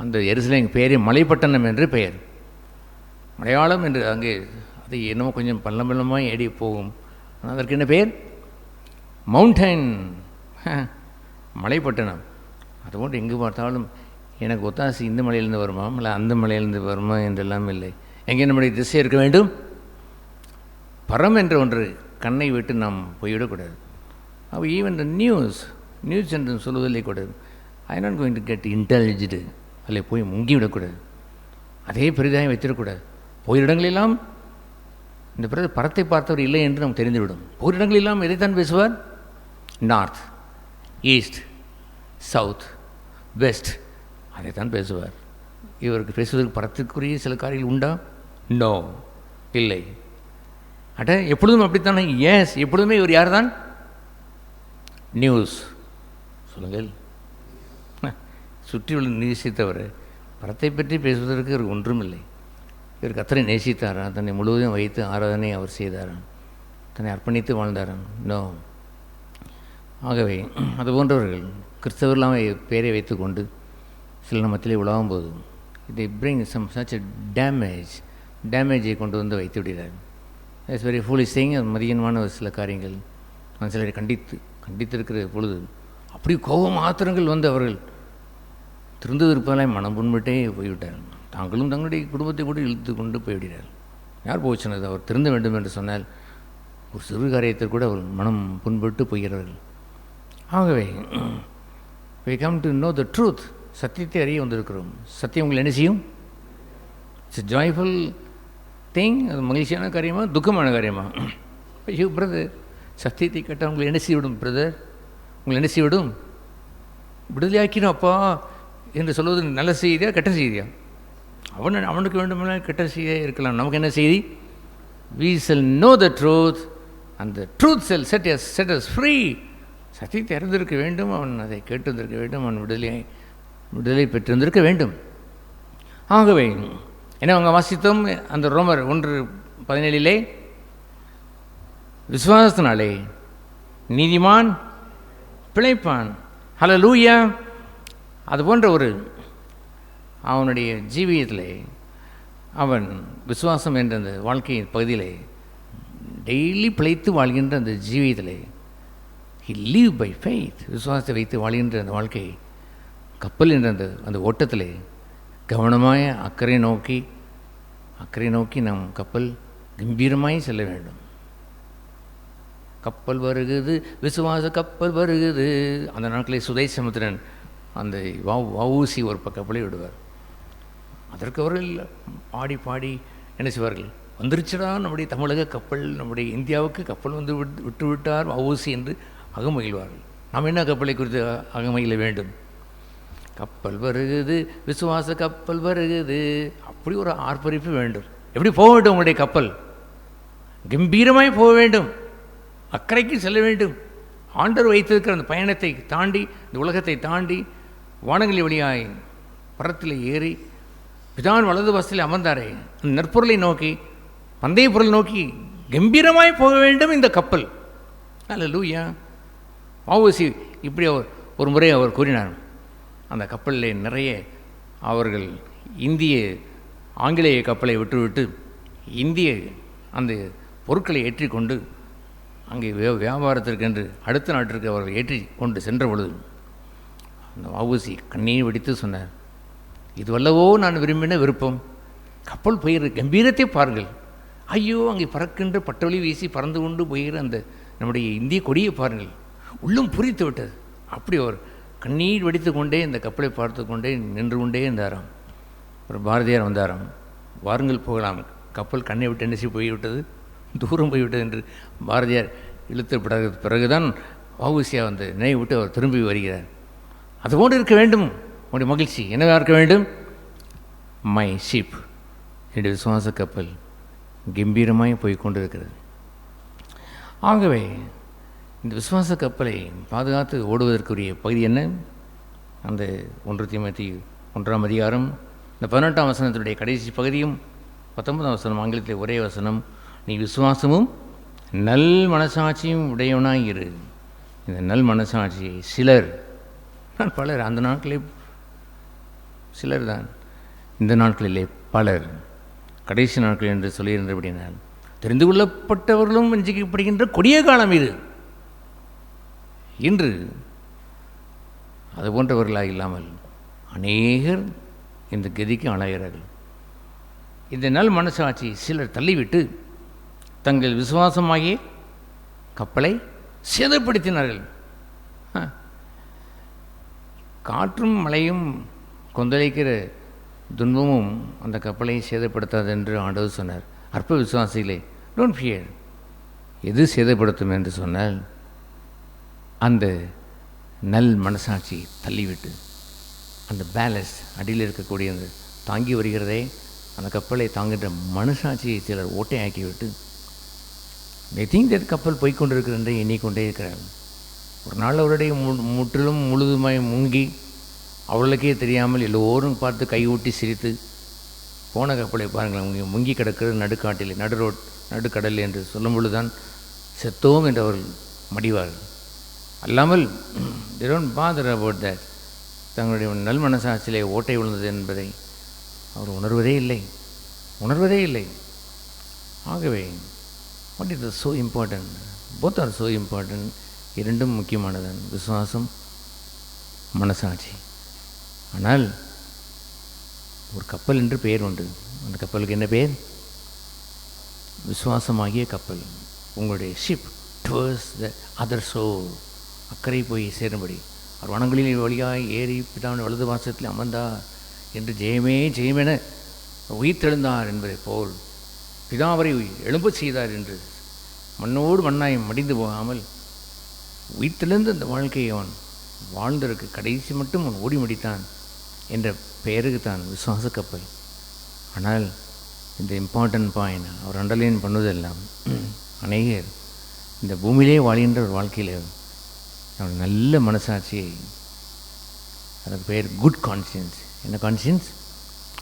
Speaker 1: அந்த எருசலேம் பெயரே மலைப்பட்டணம் என்று பெயர். மலையாளம் என்று அங்கே அது என்னமோ கொஞ்சம் பள்ளம் பள்ளமாக ஏடி போகும். ஆனால் அதற்கு என்ன பெயர்? மவுண்டைன், மலைப்பட்டணம். அதுபோன்று எங்கு பார்த்தாலும் எனக்கு ஒத்தாசி இந்த மலையிலேருந்து வருமா இல்லை அந்த மலையிலேருந்து வருமா என்றெல்லாம் இல்லை. எங்கே நம்முடைய திசை இருக்க வேண்டும்? பரம் என்ற ஒன்று கண்ணை விட்டு நாம் போய்விடக்கூடாது. அப்போ ஈவன் த நியூஸ் என்று சொல்வதில்லை கூடாது. I not going to get intelligent, அதில் போய் முங்கிவிடக்கூடாது. அதே பெரிதாக வைத்திடக்கூடாது. போகிற இடங்களெல்லாம் இந்த பிறகு பரத்தை பார்த்தவர் இல்லை என்று நாம் தெரிந்துவிடும். போகிற இடங்களெல்லாம் எதைத்தான் பேசுவார்? நார்த், ஈஸ்ட், சவுத், வெஸ்ட், அதைத்தான் பேசுவார். இவருக்கு பேசுவதற்கு பரத்துக்குரிய சில காரியங்கள் உண்டா? நோ, இல்லை. எப்பொழுதும் அப்படித்தானே? எஸ், எப்பொழுதுமே இவர் யார் தான்? நியூஸ். சொல்லுங்கள். சுற்றி உள்ள நேசித்தவர் பரத்தை பற்றி பேசுவதற்கு இவருக்கு ஒன்றும் இல்லை. இவர் கர்த்தரை நேசித்தாரா? தன்னை முழுவதும் வைத்து ஆராதனை அவர் செய்தாராம், தன்னை அர்ப்பணித்து வாழ்ந்தாராம்? நோ. ஆகவே அது போன்றவர்கள் கிறிஸ்தவர்களாம் பேரை வைத்து கொண்டு சில மத்திலே உலாவும் போது இதை பிரிங் சம் சச் டேமேஜை கொண்டு வந்து வைத்து விடுகிறார். It's very foolish thing. அது மதியமான சில காரியங்கள். நான் சிலரை கண்டித்திருக்கிற பொழுது அப்படி கோபம் ஆத்திரங்கள் வந்து அவர்கள் திருந்ததற்பாலே மனம் புண்பட்டே போய்விட்டார்கள். தாங்களும் தங்களுடைய குடும்பத்தை கூட இழுத்து கொண்டு போய்விடுகிறார்கள். யார் போய் சொன்னது? அவர் திருந்த வேண்டும் என்று சொன்னால் ஒரு சிறு காரியத்தில் கூட அவர் மனம் புண்பட்டு போகிறார்கள். ஆகவே we come to know the truth. சத்தியத்தை அறிய வந்திருக்கிறோம். சத்தியம் உங்களை என்ன செய்யும்? It's a joyful thing. அது மகிழ்ச்சியான காரியமா துக்கமான காரியமா? ஐயோ பிரதர், சத்தியத்தை கேட்டால் உங்களை என்ன செய்விடும்? பிரதர், உங்களை என்ன செய்விடும்? விடுதலை ஆக்கிடும் அப்பா என்று சொல்வது நல்ல செய்தியா கெட்ட செய்தியா? அவனுக்கு வேண்டுமானால் கெட்ட செய்தியாக இருக்கலாம். நமக்கு என்ன செய்தி? we shall know the truth and the truth shall set us free. சத்தியத்தை அறிந்திருக்க வேண்டும், அவன் அதை கேட்டிருந்திருக்க வேண்டும், அவன் விடுதலை பெற்றிருந்திருக்க வேண்டும். ஆகவே என்ன அவங்க வாசித்தோம்? அந்த ரோமர் 1:17 விசுவாசத்தினாலே நீதிமான் பிழைப்பான். ஹல்லேலூயா. அது போன்ற ஒரு அவனுடைய ஜீவியத்திலே அவன் விசுவாசம் என்ற அந்த வாழ்க்கையின் பகுதியிலே டெய்லி பிழைத்து வாழ்கின்ற அந்த ஜீவியத்திலே he lived by faith. விசுவாசத்தை வைத்து வாழ்கின்ற அந்த வாழ்க்கை கப்பல் என்ற அந்த ஓட்டத்திலே கவனமாய் அக்கறை நோக்கி நாம் கப்பல் கம்பீரமாய் செல்ல வேண்டும். கப்பல் வருகுது, விசுவாச கப்பல் வருகுது. அந்த நாட்களில் சுதேசமுத்திரன் அந்த வவுசி ஒரு கப்பலை விடுவார். அதற்கு அவர்கள் பாடி பாடி என்ன செய்வார்கள், வந்துருச்சுடா நம்முடைய தமிழக கப்பல், நம்முடைய இந்தியாவுக்கு கப்பல் வந்து விட்டு விட்டார் வவுசி என்று அகமகிழ்வார்கள். நாம் என்ன கப்பலை குறித்து அகமகிழ வேண்டும்? கப்பல் வருகுது, விசுவாச கப்பல் வருகுது. அப்படி ஒரு ஆர்ப்பரிப்பு வேண்டும். எப்படி போக வேண்டும்? உங்களுடைய கப்பல் கம்பீரமாய் போக வேண்டும், அக்கறைக்கு செல்ல வேண்டும். ஆண்டவர் வைத்திருக்கிற அந்த பயணத்தை தாண்டி, இந்த உலகத்தை தாண்டி, வானங்களின் வழியாய் பரத்தில் ஏறி பிதான் வலது வசத்தில் அமர்ந்தாரே, அந்த நற்பொருளை நோக்கி, பந்தய பொருள் நோக்கி கம்பீரமாய் போக வேண்டும் இந்த கப்பல். அல்லேலூயா. வஉசி இப்படி ஒரு முறை அவர் கூறினார். அந்த கப்பலில் நிறைய அவர்கள் இந்திய ஆங்கிலேய கப்பலை விட்டுவிட்டு இந்திய அந்த பொருட்களை ஏற்றி கொண்டு அங்கே வியாபாரத்திற்கென்று அடுத்த நாட்டிற்கு அவர்கள் ஏற்றி கொண்டு சென்ற பொழுது அந்த வஉசி கண்ணீர் வெடித்து சொன்னார், இதுவல்லவோ நான் விரும்பின விருப்பம், கப்பல் போயிரு கம்பீரத்தை பாருங்கள். ஐயோ, அங்கே பறக்கின்ற பட்டொலி வீசி பறந்து கொண்டு போகிற அந்த நம்முடைய இந்திய கொடியை பாருங்கள், உள்ளும் புரித்து விட்டது. அப்படி அவர் கண்ணீர் வெடித்து கொண்டே இந்த கப்பலை பார்த்து கொண்டே நின்று கொண்டே இருந்தாராம். ஒரு பாரதியார் வந்தாராம், வாருங்கள் போகலாம், கப்பல் கண்ணை விட்டு என்ன செய்ய போய்விட்டது, தூரம் போய்விட்டது என்று பாரதியார் இழுத்த பிறகுதான் வஉசியா வந்து நினைவு விட்டு அவர் திரும்பி வருகிறார். அதுபோன்று இருக்க வேண்டும் உங்களுடைய மகிழ்ச்சி. என்னவாக இருக்க வேண்டும்? மை ஷிப், என்னுடைய விசுவாச கப்பல் கம்பீரமாய் போய் கொண்டிருக்கிறது. ஆகவே இந்த விசுவாச கப்பலை பாதுகாத்து ஓடுவதற்குரிய பகுதி என்ன? அந்த 1 தீமோத்தேயு 1ஆம் அதிகாரம் இந்த 18ஆம் வசனத்தினுடைய கடைசி பகுதியும் 19ஆம் வசனம் ஆங்கிலத்தில் ஒரே வசனம், நீ விசுவாசமும் நல் மனசாட்சியும் உடையவனாய் இரு. இந்த நல் மனசாட்சியை சிலர், பலர், அந்த நாட்களிலே சிலர் தான், இந்த நாட்களிலே பலர், கடைசி நாட்கள் என்று சொல்லியிருந்தபடினால் தெரிந்து கொள்ளப்பட்டவர்களும் வஞ்சிக்கப்படுகின்ற கொடிய காலம் இது. இன்று அது போன்றவர்களாக இல்லாமல் அநேகர் இந்த கதிக்கு ஆளாகிறார்கள். இந்த நல் மனசாட்சி சிலர் தள்ளிவிட்டு தங்கள் விசுவாசமாகிய கப்பலை சேதப்படுத்தினார்கள். காற்றும் மழையும் கொந்தளிக்கிற துன்பமும் அந்த கப்பலை சேதப்படுத்தாது என்று ஆண்டவர் சொன்னார். அற்ப விசுவாசிகளே, டோன்ட் ஃபியர். எது சேதப்படுத்தும் என்று சொன்னால் அந்த நல் மனசாட்சி தள்ளிவிட்டு அந்த பேலஸ் அடியில் இருக்கக்கூடிய அந்த தாங்கி வருகிறதே அந்த கப்பலை தாங்குகின்ற மனசாட்சியை சிலர் ஓட்டையாக்கிவிட்டு they think that கப்பல் போய்கொண்டிருக்கிற என்று எண்ணிக்கொண்டே இருக்கிறார்கள். ஒரு நாள் அவருடைய முற்றிலும் முழுதுமாய் முங்கி அவர்களுக்கே தெரியாமல் எல்லோரும் பார்த்து கையூட்டி சிரித்து போன கப்பலை பாருங்கள் முங்கி கிடக்கிறது நடுக்காட்டில் நடுக்கடல் என்று சொல்லும் பொழுதுதான் செத்தோம் என்று அவர்கள் மடிவார்கள். அல்லாமல் they don't bother about that. தங்களுடைய நல் மனசாட்சியிலே ஓட்டை விழுந்தது என்பதை அவர் உணர்வதே இல்லை. ஆகவே what is so important? Both are so important. இரண்டும் முக்கியமானதான், விசுவாசம், மனசாட்சி. ஆனால் ஒரு கப்பல் என்று பெயர் உண்டு. அந்த கப்பலுக்கு என்ன பெயர்? விசுவாசமாகிய கப்பல். உங்களுடைய ship towards the other soul, அக்கறை போய் சேரும்படி அவர் வனங்களின் வழியாய் ஏறி பிதாவின் வலது வாசத்தில் அமர்ந்தார் என்று ஜெயமென உயிர்த்தெழுந்தார் என்பதை போல் பிதாவரை எழும்ப செய்தார் என்று மண்ணோடு மண்ணாய் மடிந்து போகாமல் உயிர்த்தெழுந்து அந்த வாழ்க்கையை அவன் வாழ்ந்ததற்கு கடைசி மட்டும் அவன் ஓடி முடித்தான் என்ற பெயருக்கு தான் விசுவாச கப்பல். ஆனால் இந்த இம்பார்ட்டன்ட் பாயிண்ட் அவர் அண்டர்லைன் பண்ணுவதெல்லாம் அநேகர் இந்த பூமியிலே வாழ்கின்ற ஒரு வாழ்க்கையில் அவன் நல்ல மனசாட்சியை, அதுக்கு பெயர் குட் கான்சியன்ஸ். என்ன கான்சியன்ஸ்?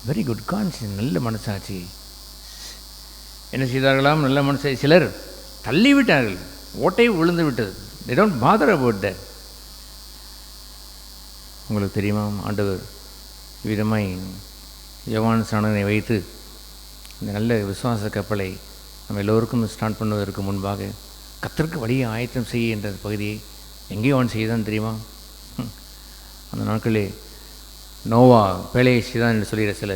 Speaker 1: Very good conscience. நல்ல மனசாட்சியை என்ன செய்தார்களாம்? நல்ல மனசாட்சி சிலர் தள்ளிவிட்டார்கள், ஓட்டை விழுந்து விட்டது. they don't bother about that. உங்களுக்கு தெரியுமா, ஆண்டவர் விதமாய் யோவான் ஸ்நானனை வைத்து இந்த நல்ல விசுவாச கப்பலை நம்ம எல்லோருக்கும் ஸ்டார்ட் பண்ணுவதற்கு முன்பாக கர்த்தருக்கு வழியை ஆயத்தம் செய்ய என்ற பகுதியை எங்கேயோ அவன் செய்தான் தெரியுமா? அந்த நாட்களே நோவா பேழையை செய்தான் என்று சொல்கிற சில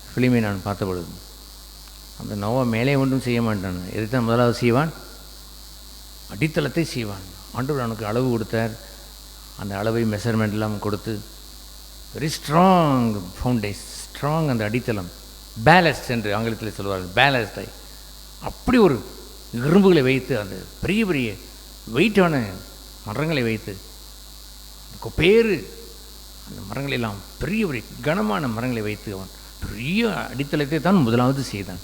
Speaker 1: ஃபிலிமை நான் பார்த்த பொழுது அந்த நோவா மேலே ஒன்றும் செய்ய மாட்டான். எதுதான் முதலாவது செய்வான்? அடித்தளத்தை செய்வான். ஆண்டவர் அவனுக்கு அளவு கொடுத்தார். அந்த அளவை மெஷர்மெண்ட்லாம் கொடுத்து வெரி ஸ்ட்ராங் ஃபவுண்டேஷன், ஸ்ட்ராங் அந்த அடித்தளம், பேலஸ்ட் என்று ஆங்கிலத்தில் சொல்வார்கள். பேலஸ்டை அப்படி ஒரு இரும்புகளை வைத்து அந்த பெரிய பெரிய வெயிட்டான மரங்களை வைத்து கொப்பேறு அந்த மரங்களெல்லாம் பெரிய பெரிய கனமான மரங்களை வைத்து அவன் பெரிய அடித்தளத்தை தான் முதலாவது செய்தான்.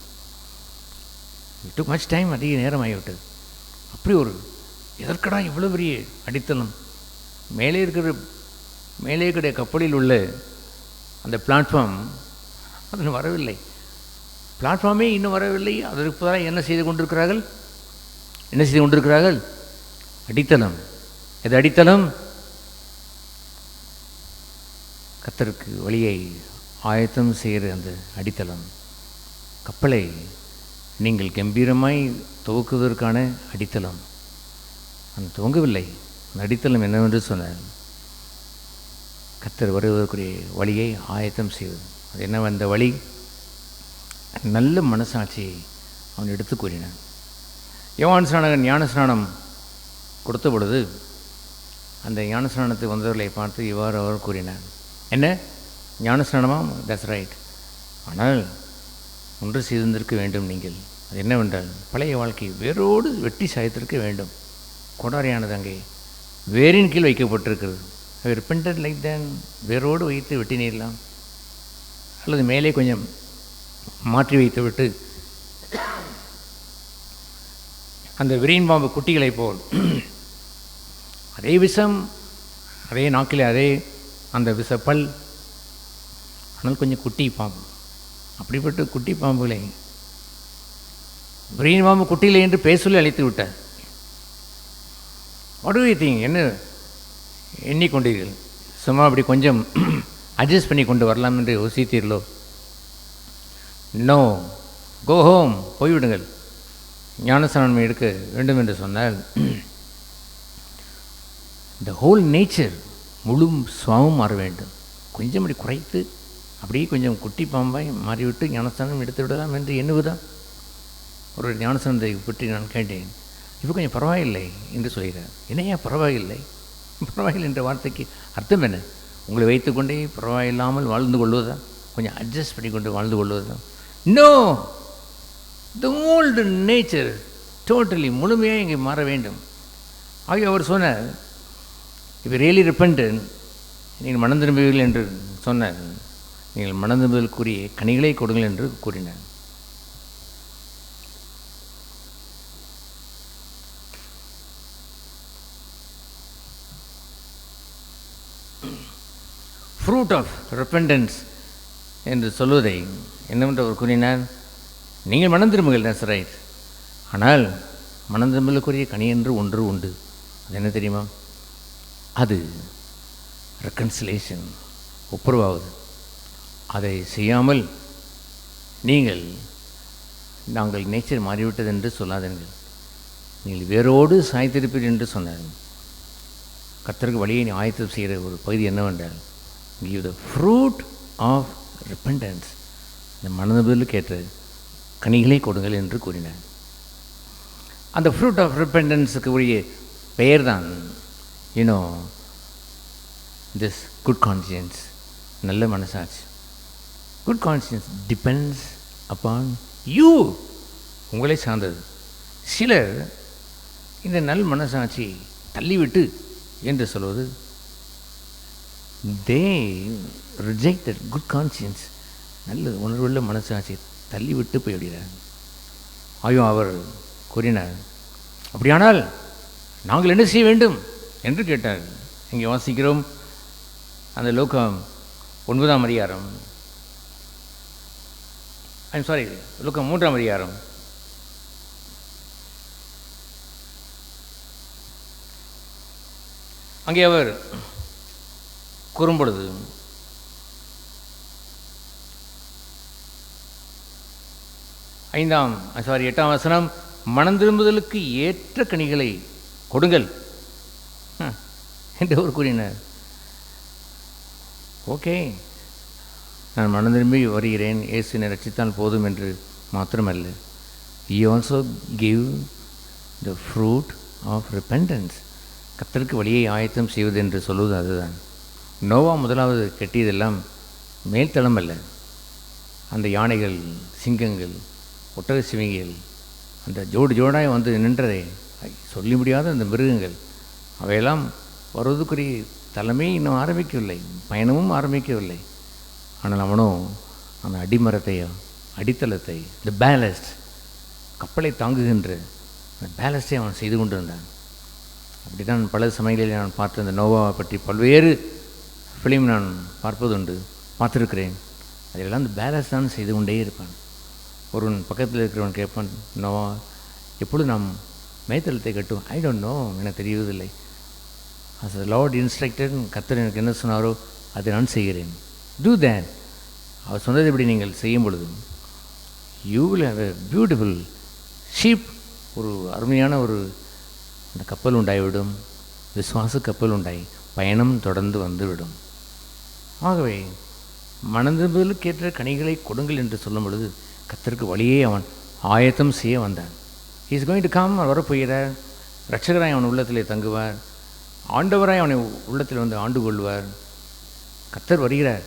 Speaker 1: இட் டுக் மச் டைம், அதிக நேரம் ஆகிவிட்டது. அப்படி ஒரு எதற்கடா இவ்வளோ பெரிய அடித்தளம்? மேலே இருக்கிற கப்பலில் உள்ள அந்த பிளாட்ஃபார்ம் அது வரவில்லை. பிளாட்ஃபார்மே இன்னும் வரவில்லை. அதற்கு பதிலாக என்ன செய்து கொண்டிருக்கிறார்கள்? அடித்தளம். எது அடித்தளம்? கர்த்தருக்கு வழியை ஆயத்தம் செய்கிற அந்த அடித்தளம். கப்பலை நீங்கள் கம்பீரமாய் துவக்குவதற்கான அடித்தளம். அந்த துவங்கவில்லை. அந்த அடித்தளம் என்னவென்று சொன்னார்? கர்த்தர் வருவதற்குரிய வழியை ஆயத்தம் செய்வது. அது என்ன? அந்த வழி நல்ல மனசாட்சியை அவன் எடுத்து கூறினான். யோவான் ஸ்நானகன் ஞானஸ்நானம் கொடுத்த பொழுது அந்த ஞானஸ்நானத்தை வந்தவர்களை பார்த்து இவ்வாறு அவர் கூறினார். என்ன ஞானஸ்நானமா? That's right. ஆனால் ஒன்று செய்திருக்க வேண்டும் நீங்கள். அது என்னவென்றால் பழைய வாழ்க்கை வேரோடு வெட்டி சாய்த்திருக்க வேண்டும். கொடாரியானது அங்கே வேரின் கீழ் வைக்கப்பட்டிருக்கிறது. ரிப்பெண்டட் லைக் தேன், வேரோடு வைத்து வெட்டினீரலாம், அல்லது மேலே கொஞ்சம் மாற்றி வைத்து விட்டு அந்த விரியன் பாம்பு குட்டிகளை போல் அதே விஷம், அதே நாக்கிலே அதே அந்த விஷப்பல், ஆனால் கொஞ்சம் குட்டி பாம்பு. அப்படிப்பட்ட குட்டி பாம்புகளை விரியன் பாம்பு குட்டியிலே என்று பேசொல்லி அழைத்து விட்டார். What to you think? என்ன எண்ணிக்கொண்டீர்கள்? சும்மா அப்படி கொஞ்சம் அட்ஜஸ்ட் பண்ணி கொண்டு வரலாம் என்று யோசித்தீர்களோ? No, go home, போய்விடுங்கள். ஞானஸ்நானம் எடுக்க வேண்டும் என்று சொன்னால் இந்த ஹோல் நேச்சர், முழு சுவாவும் மாற வேண்டும். கொஞ்சம் அப்படி குறைத்து அப்படியே கொஞ்சம் குட்டி பாம்பாய் மாறிவிட்டு ஞானஸ்தானம் எடுத்து விடலாம் என்று எண்ணுவதான். ஒரு ஞானஸ்தானத்தை பற்றி நான் கேட்டேன். இப்போ கொஞ்சம் பரவாயில்லை என்று சொல்கிறார். என்னையா பரவாயில்லை? பரவாயில்லை என்ற வார்த்தைக்கு அர்த்தம் என்ன? உங்களை வைத்துக்கொண்டே பரவாயில்லாமல் வாழ்ந்து கொள்வதா? கொஞ்சம் அட்ஜஸ்ட் பண்ணி கொண்டு வாழ்ந்து கொள்வதா? No, the old nature totally முழுமையாக இங்கே மாற வேண்டும். ஆகிய அவர் சொன்னார், இப்போ ரியலி ரிப்பெண்டன்ட், நீங்கள் மனம் திரும்புவீர்கள் என்று சொன்னார். நீங்கள் மனம் திரும்புதலுக்குரிய கனிகளை கொடுங்கள் என்று கூறினார். ஃப்ரூட் ஆஃப் ரெப்பெண்டன்ஸ் என்று சொல்வதை என்னவென்று அவர் கூறினார்? நீங்கள் மனம் திரும்புங்கள், தட்ஸ் ரைட். ஆனால் மனம் திரும்பலுக்குரிய கனி என்று ஒன்று உண்டு. அது என்ன தெரியுமா? அது ரெக்கன்சிலேஷன், ஒப்புரவாவது. அதை செய்யாமல் நீங்கள் நாங்கள் நேச்சர் மாறிவிட்டது என்று சொல்லாதீர்கள். நீங்கள் வேரோடு சாய்த்திருப்பீர்கள் என்று சொன்னார். கர்த்தருக்கு வழியை ஆயத்தம் செய்கிற ஒரு பகுதி என்னவென்றால், give the fruit of repentance, இந்த மனதுக்கு ஏற்ற கனிகளை கொடுங்கள் என்று கூறினார். அந்த ஃப்ரூட் ஆஃப் ரிப்பெண்டன்ஸுக்கு உரிய பெயர் தான் திஸ் குட் கான்சியன்ஸ், நல்ல மனசாட்சி. Good conscious depends upon you, உங்களை சார்ந்தது. சிலர் இந்த நல் மனசாட்சியை தள்ளிவிட்டு என்று சொல்வது, they rejected good conscience, நல்ல உணர்வுள்ள மனசாட்சியை தள்ளிவிட்டு போய்விடுகிறார். ஐயோ, அவர் கூறினார், அப்படியானால் நாங்கள் என்ன செய்ய வேண்டும் என்று கேட்டார். இங்கே வாசிக்கிறோம், அந்த லூக்கா 9ஆம் அதிகாரம், லூக்கா 3ஆம் அதிகாரம், அங்கே அவர் கூறும்பொழுது, 8ஆம் வசனம், மனம் திரும்புதலுக்கு ஏற்ற கனிகளை கொடுங்கள் என்று அவர் கூறினார். ஓகே, நான் மனம் திரும்பி வருகிறேன், இயேசு என்னை ரட்சித்தால் போதும் என்று மாத்திரமல்ல, he also give the fruit of repentance. கர்த்தருக்கு வழியை ஆயத்தம் செய்வது என்று சொல்வது அதுதான். நோவா முதலாவது கட்டியதெல்லாம் மேல்தளம் அல்ல. அந்த யானைகள், சிங்கங்கள், ஒட்டக சிவிங்கிகள், அந்த ஜோடாய் வந்து நின்றதே, சொல்லி முடியாத அந்த மிருகங்கள், அவையெல்லாம் வருவதற்குரிய தலைமை இன்னும் ஆரம்பிக்கவில்லை, பயணமும் ஆரம்பிக்கவில்லை. ஆனால் அவனோ அந்த அடிமரத்தையோ, அடித்தளத்தை, இந்த பேலஸ்ட், கப்பலை தாங்குகின்ற அந்த பேலஸ்டை அவன் செய்து கொண்டிருந்தான். அப்படி தான் பல சமயங்களில் நான் பார்த்த அந்த நோவாவை பற்றி பல்வேறு ஃபிலிம் நான் பார்ப்பதுண்டு, பார்த்துருக்கிறேன். அதிலெல்லாம் அந்த பேலன்ஸ் தான் செய்து கொண்டே இருப்பான். ஒருவன் பக்கத்தில் இருக்கிறவன் கேட்பான், நோவா எப்பொழுது நாம் மேய்த்தளத்தை கட்டும்? ஐ டோன்ட் நோ, எனக்கு தெரியவதில்லை. அஸ் லார்ட் இன்ஸ்ட்ரக்டர், கர்த்தர் எனக்கு என்ன சொன்னாரோ அதை நான் செய்கிறேன். Two that. அவர் சொன்னது இப்படி நீங்கள் செய்யும் பொழுது you will have a beautiful sheep. ஒரு அருமையான ஒரு அந்த கப்பல் உண்டாகிவிடும், விசுவாச கப்பல் உண்டாகி பயணம் தொடர்ந்து வந்துவிடும். ஆகவே மனதிற்கேற்ற கனிகளை கொடுங்கள் என்று சொல்லும் பொழுது கர்த்தருக்கு வழியே அவன் ஆயத்தம் செய்ய வந்தான். Is going to come. வரப்போகிறார். இரட்சகராய் அவன் உள்ளத்திலே தங்குவார். ஆண்டவராய் அவனை உள்ளத்தில் வந்து ஆண்டு கொள்வார். கர்த்தர் வருகிறார்,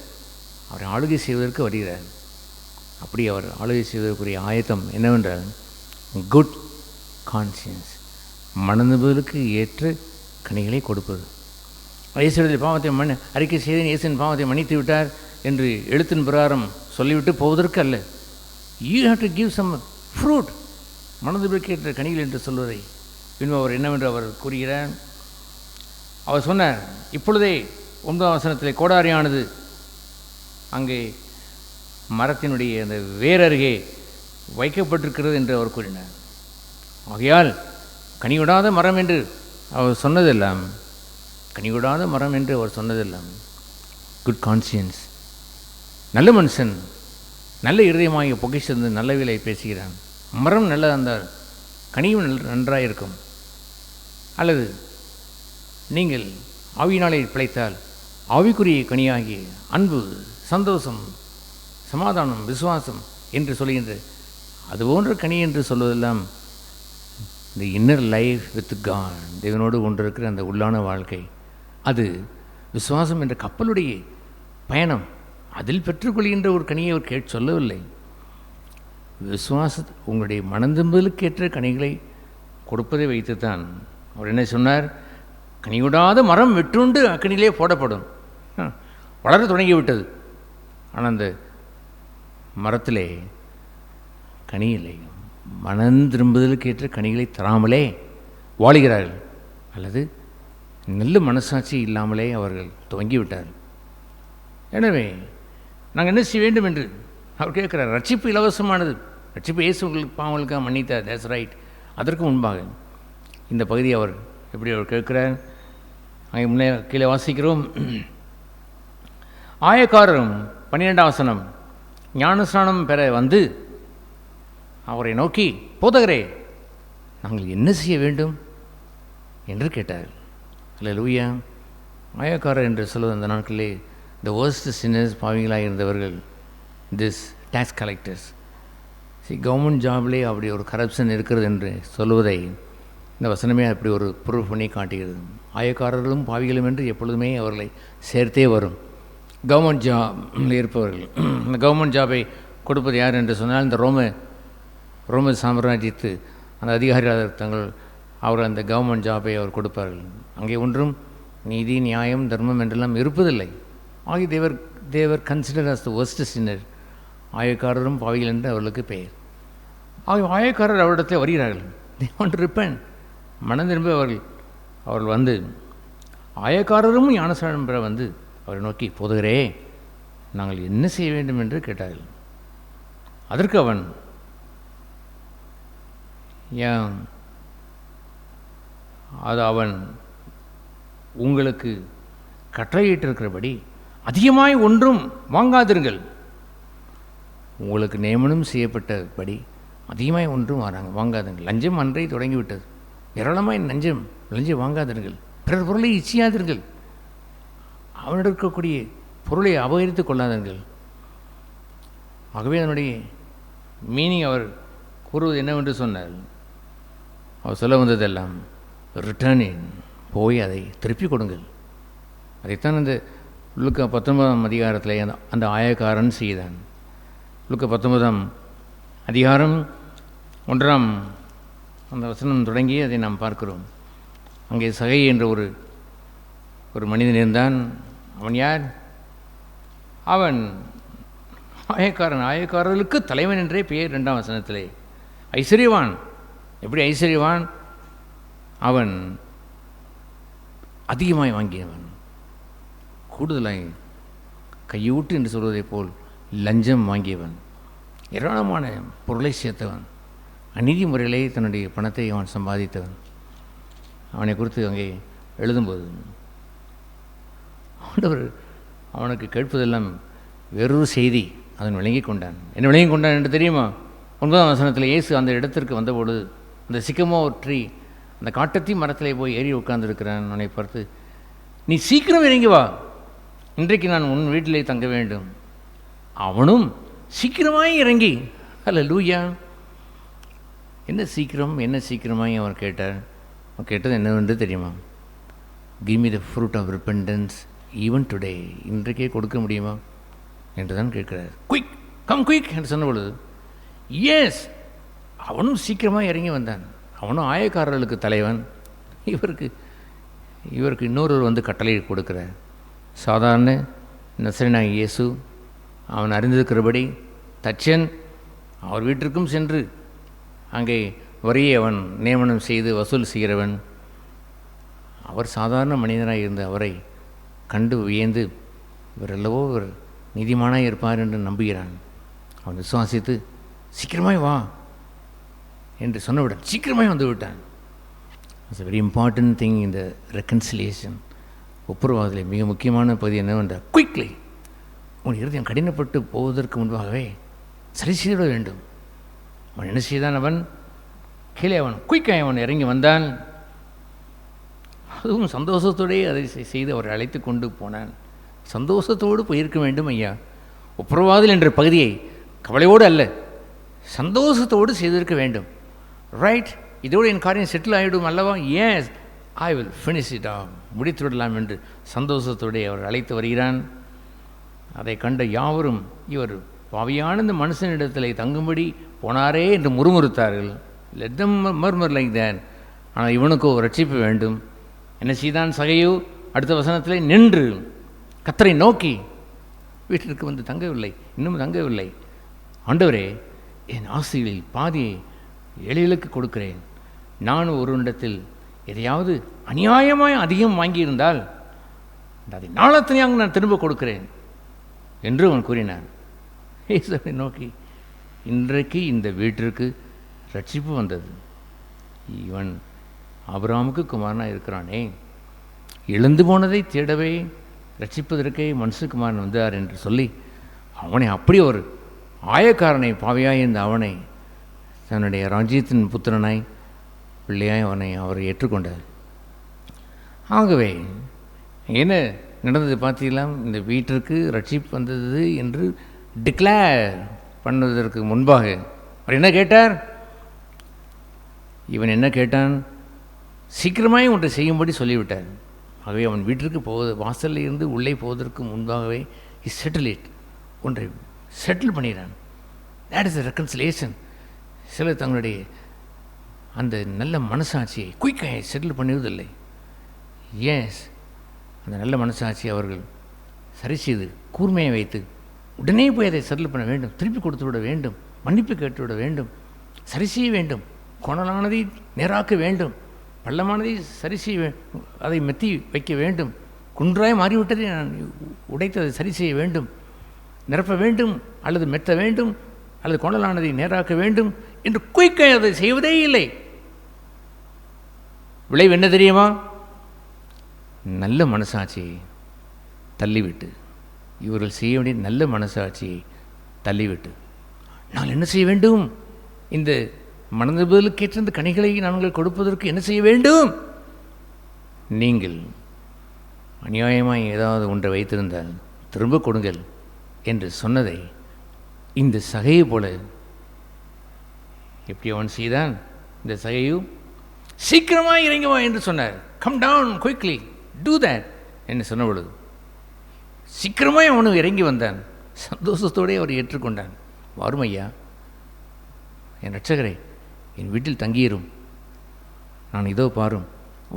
Speaker 1: அவரை ஆளுகை செய்வதற்கு வருகிறார். அப்படி அவர் ஆளுகை செய்வதற்குரிய ஆயத்தம் என்னவென்றால் குட் கான்சியன்ஸ், மனதிற்கு ஏற்ற கனிகளை கொடுப்பது. இயேசுவின் பாவத்தை அறிக்கை செய்து இயேசுவின் பாவத்தை மன்னித்து விட்டார் என்று எழுத்தின் பிரகாரம் சொல்லிவிட்டு போவதற்கு அல்ல. You have to give some fruit, மனதிற்கு ஏற்ற கனிகள் என்று சொல்வதை பின்பு அவர் என்னவென்று அவர் கூறுகிறார். அவர் சொன்னார், இப்பொழுதே 9ஆம் வசனத்திலே கோடாரியானது அங்கே மரத்தினுடைய அந்த வேரருகே வைக்கப்பட்டிருக்கிறது என்று அவர் கூறினார். ஆகையால் கனிவிடாத மரம் என்று அவர் சொன்னதெல்லாம், கனிவிடாத மரம் என்று அவர் சொன்னதெல்லாம் குட் கான்சியன்ஸ், நல்ல மனுஷன், நல்ல இருதயமாகிய பொக்கிஷந்து நல்லவிலை பேசுகிறான். மரம் நல்லதாக இருந்தால் கனியும் நன்றாக இருக்கும். அல்லது நீங்கள் ஆவியினாலே பிழைத்தால் ஆவிக்குரிய கனியாகிய அன்பு, சந்தோஷம், சமாதானம், விசுவாசம் என்று சொல்கின்ற அதுபோன்ற கனி என்று சொல்வதெல்லாம் இந்த இன்னர் லைஃப் வித் காட், தேவனோடு கொண்டிருக்கிற அந்த உள்ளான வாழ்க்கை, அது விசுவாசம் என்ற கப்பலுடைய பயணம். அதில் பெற்றுக்கொள்கின்ற ஒரு கனியை அவர் சொல்லவில்லை. விசுவாச உங்களுடைய மனதிற்கு கனிகளை கொடுப்பதை வைத்துத்தான் அவர் என்ன சொன்னார், கனிவிடாத மரம் வெற்றுண்டு அக்கனிலே போடப்படும். வளர தொடங்கிவிட்டது, ஆனால் அந்த மரத்திலே கனி இல்லை. மனம் திரும்புதலுக்கேற்ற கனிகளை தராமலே வாழுகிறார்கள், அல்லது நல்ல மனசாட்சி இல்லாமலே அவர்கள் துவங்கிவிட்டார்கள். எனவே நாங்கள் என்ன செய்ய வேண்டும் என்று அவர் கேட்குறார். ரட்சிப்பு இலவசமானது. ரட்சிப்பு இயேசு உங்களுக்கு பாவங்களுக்காக மன்னித்தார், தட்ஸ் ரைட். அதற்கு முன்பாக இந்த பகுதியை அவர் எப்படி அவர் கேட்குறார். அங்கே முன்னே கீழே வாசிக்கிறோம். ஆயக்காரரும் 12ஆம் வசனம், ஞானஸ்நானம் பெற வந்து அவரை நோக்கி, போதகரே நாங்கள் என்ன செய்ய வேண்டும் என்று கேட்டார். அல்லேலூயா. ஆயக்காரர் என்று சொல்வது அந்த நாட்களிலே த worst sinners, பாவிகளாக இருந்தவர்கள், திஸ் டேக்ஸ் கலெக்டர்ஸ். கவர்மெண்ட் ஜாப்லேயே அப்படி ஒரு கரப்ஷன் இருக்கிறது என்று சொல்வதை இந்த வசனமே அப்படி ஒரு ப்ரூஃப் பண்ணி காட்டுகிறது. ஆயக்காரர்களும் பாவிகளும் என்று எப்பொழுதுமே அவர்களை சேர்த்தே வரும். கவர்மெண்ட் ஜாபில் இருப்பவர்கள், இந்த கவர்மெண்ட் ஜாபை கொடுப்பது யார் என்று சொன்னால் இந்த ரோம சாம்ராஜ்யத்து அந்த அதிகாரிகள் அவர் அந்த கவர்மெண்ட் ஜாபை அவர் கொடுப்பார்கள். அங்கே ஒன்றும் நீதி, நியாயம், தர்மம் என்றெல்லாம் இருப்பதில்லை. ஆகி தேவர் கன்சிடர் அஸ் த worst sinner. ஆயக்காரரும் பாவிகள் என்று அவர்களுக்கு பெயர். ஆகிய ஆயக்காரர் அவரிடத்தில் வருகிறார்கள். they want to repent. மனம் திரும்ப அவர்கள் வந்து ஆயக்காரரும் ஞானஸ்நானம் பெற வந்து அவரை நோக்கி, போதகரே நாங்கள் என்ன செய்ய வேண்டும் என்று கேட்டார்கள். அதற்கு அவன், அவன் உங்களுக்கு கட்டளையிட்டிருக்கிறபடி அதிகமாய் ஒன்றும் வாங்காதிருங்கள். உங்களுக்கு நியமனம் செய்யப்பட்டபடி அதிகமாய் ஒன்றும் வாங்காதுங்கள். லஞ்சம் அன்றை தொடங்கிவிட்டது. ஏராளமாய் லஞ்சம் வாங்காதிருங்கள். பிறர் பொருளை இச்சியாதிருங்கள். அவனிடம் இருக்கக்கூடிய பொருளை அபகரித்து கொள்ளாதீர்கள். ஆகவே அதனுடைய மீனிங் அவர் கூறுவது என்னவென்று சொன்னார். அவர் சொல்ல வந்ததெல்லாம் ரிட்டர்னின், போய் அதை திருப்பி கொடுங்கள். அதைத்தான் அந்த லூக்கா 19ஆம் அதிகாரத்தில் அந்த ஆயக்காரன் செய்தான். லூக்கா 19ஆம் அதிகாரம் 1ஆம் அந்த வசனம் தொடங்கி அதை நாம் பார்க்கிறோம். அங்கே சகை என்ற ஒரு மனிதன் இருந்தான். அவன் யார்? அவன் ஆயக்காரர்களுக்கு தலைவன் என்றே பெயர். 2ஆம் வசனத்திலே ஐஸ்வர்யவான். எப்படி ஐஸ்வர்யவான்? அவன் அதிகமாய் வாங்கியவன், கூடுதலாய் கையூட்டு என்று சொல்வதைப் போல் லஞ்சம் வாங்கியவன், ஏராளமான பொருளை சேர்த்தவன், அநீதி முறையிலே தன்னுடைய பணத்தை அவன் சம்பாதித்தவன். அவனை குறித்து அங்கே எழுதும்போது ஆண்டவர் அவனுக்கு கேட்பதெல்லாம் வேறொரு செய்தி. அதன் விளங்கி கொண்டான். என்ன விளங்கி கொண்டான் என்று தெரியுமா? 9ஆம் வசனத்தில் இயேசு அந்த இடத்திற்கு வந்தபோது அந்த சிக்கமோர் ட்ரீ, அந்த காட்டத்தி மரத்திலே போய் ஏறி உட்கார்ந்துருக்கிறான். அவனை பார்த்து, நீ சீக்கிரம் இறங்கி வா, இன்றைக்கு நான் உன் வீட்டிலே தங்க வேண்டும். அவனும் சீக்கிரமாய் இறங்கி, அல்லேலூயா. என்ன சீக்கிரமாய் அவர் கேட்டார். அவன் கேட்டது என்னவென்று தெரியுமா? Give me the fruit of repentance even today, இன்றைக்கே கொடுக்க முடியுமா என்று தான் கேட்கிறார். குயிக், கம் குயிக் என்று சொன்ன பொழுது எஸ், அவனும் சீக்கிரமாக இறங்கி வந்தான். அவனும் ஆயக்காரர்களுக்கு தலைவன். இவருக்கு இன்னொருவர் வந்து கட்டளை கொடுக்கிறார். சாதாரண நசரேயனாகிய இயேசு, அவன் அறிந்திருக்கிறபடி தச்சன், அவர் வீட்டிற்கும் சென்று அங்கே வரியை அவன் நியமனம் செய்து வசூல் செய்கிறவன். அவர் சாதாரண மனிதனாக இருந்த அவரை கண்டு வியந்து, இவர் அல்லவோ இவர் நீதிமானாக இருப்பார் என்று நம்புகிறான். அவன் விசுவாசித்து சீக்கிரமாய் வா என்று சொன்னவுடன் சீக்கிரமாய் வந்து விட்டான். It's a very important thing in the reconciliation. ஒப்புரவாதத்தில் மிக முக்கியமான பகுதி என்னவென்றால், குயிக்லி, உன் இருதயம் கடினப்பட்டு போவதற்கு முன்பாகவே சரி செய்திட வேண்டும். அவன் என்ன செய்தான்? அவன் கீழே அவன் குயிக்காக அவன் இறங்கி வந்தான். அதுவும் சந்தோஷத்தோடே அதை செய்து அவரை அழைத்து கொண்டு போனான். சந்தோஷத்தோடு போயிருக்க வேண்டும் ஐயா. ஒப்புரவாதல் என்ற பகுதியை கவலையோடு அல்ல, சந்தோஷத்தோடு செய்திருக்க வேண்டும். ரைட், இதோடு என் காரியம் செட்டில் ஆகிடும் அல்லவா? Yes, I will finish it off, முடித்து விடலாம் என்று சந்தோஷத்தோடு அவர் அழைத்து வருகிறான். அதை கண்ட யாவரும், இவர் பாவியான இந்த மனுஷனிடத்தில் தங்கும்படி போனாரே என்று முறுமுறுத்தார்கள். Let them murmur like that. ஆனால் இவனுக்கோ ரட்சிப்பு வேண்டும். என்ன செய்தான் சகையோ? அடுத்த வசனத்தில் நின்று கர்த்தரை நோக்கி, வீட்டிற்கு வந்து தங்கவில்லை, இன்னும் தங்கவில்லை. ஆண்டவரே, என் ஆசைகளில் பாதியை எளிகளுக்கு கொடுக்கிறேன். நான் ஒருவனிடத்தில் எதையாவது அநியாயமாய் அதிகம் வாங்கியிருந்தால் அதை நாளத்தனையாக நான் திரும்ப கொடுக்கிறேன் என்று அவன் கூறினான். இயேசுவை நோக்கி, இன்றைக்கு இந்த வீட்டிற்கு ரட்சிப்பு வந்தது. இவன் ஆபிரகாமுக்கு குமாரனாக இருக்கிறானே, இழந்து போனதை தேடவே ரட்சிப்பதற்கே மனுஷகுமாரன் வந்தார் என்று சொல்லி அவனை அப்படி ஒரு ஆயக்காரனை, பாவியாய் இருந்த அவனை தன்னுடைய ராஜ்யத்தின் புத்திரனாய், பிள்ளையாய் அவர் ஏற்றுக்கொண்டார். ஆகவே என்ன நடந்தது பார்த்தீங்களா? இந்த வீட்டிற்கு ரட்சிப்பு வந்தது என்று டிக்ளேர் பண்ணுவதற்கு முன்பாக அவர் என்ன கேட்டார்? இவன் என்ன கேட்டான்? சீக்கிரமாய் ஒன்றை செய்யும்படி சொல்லிவிட்டார். ஆகவே அவன் வீட்டிற்கு வாசலில் இருந்து உள்ளே போவதற்கு முன்பாகவே ஒன்றை செட்டில் பண்ணிடுறான். That is a reconciliation. சிலர் தங்களுடைய அந்த நல்ல மனசாட்சியை குயிக்காக செட்டில் பண்ணுவதில்லை. எஸ், அந்த நல்ல மனசாட்சி அவர்கள் சரி செய்து கூர்மையை வைத்து உடனே போய் அதை செட்டில் பண்ண வேண்டும், திருப்பி கொடுத்து விட வேண்டும், மன்னிப்பு கேட்டு விட வேண்டும், சரி செய்ய வேண்டும், கோணலானதை நேராக்க வேண்டும், பள்ளமானதை சரி செய்ய, அதை மெத்தி வைக்க வேண்டும், குன்றாய் மாறிவிட்டதை நான் உடைத்து அதை சரி செய்ய வேண்டும், நிரப்ப வேண்டும், அல்லது மெத்த வேண்டும், அல்லது கோணலானதை நேராக்க வேண்டும் என்று குயிக்காக அதை செய்வதே இல்லை. விளைவு என்ன தெரியுமா? நல்ல மனசாட்சியை தள்ளிவிட்டு, இவர்கள் செய்ய வேண்டிய நல்ல மனசாட்சியை தள்ளிவிட்டு, நான் என்ன செய்ய வேண்டும்? இந்த மனதிற்கேற்ற இந்த கனிகளை நாங்கள் கொடுப்பதற்கு என்ன செய்ய வேண்டும்? நீங்கள் அநியாயமாய் ஏதாவது ஒன்றை வைத்திருந்தால் திரும்ப கொடுங்கள் என்று சொன்னதை இந்த சகையை போல எப்படி அவன் செய்தான்? இந்த சகையு சீக்கிரமாக இறங்கி வா என்று சொன்னார். Come down quickly, do that என்று சொன்ன பொழுது சீக்கிரமாக அவனு இறங்கி வந்தான். சந்தோஷத்தோடே அவர் ஏற்றுக்கொண்டான். வாரும் ஐயா, என் ரட்சகரே, என் வீட்டில் தங்கியிரும். நான் இதோ பாரும்,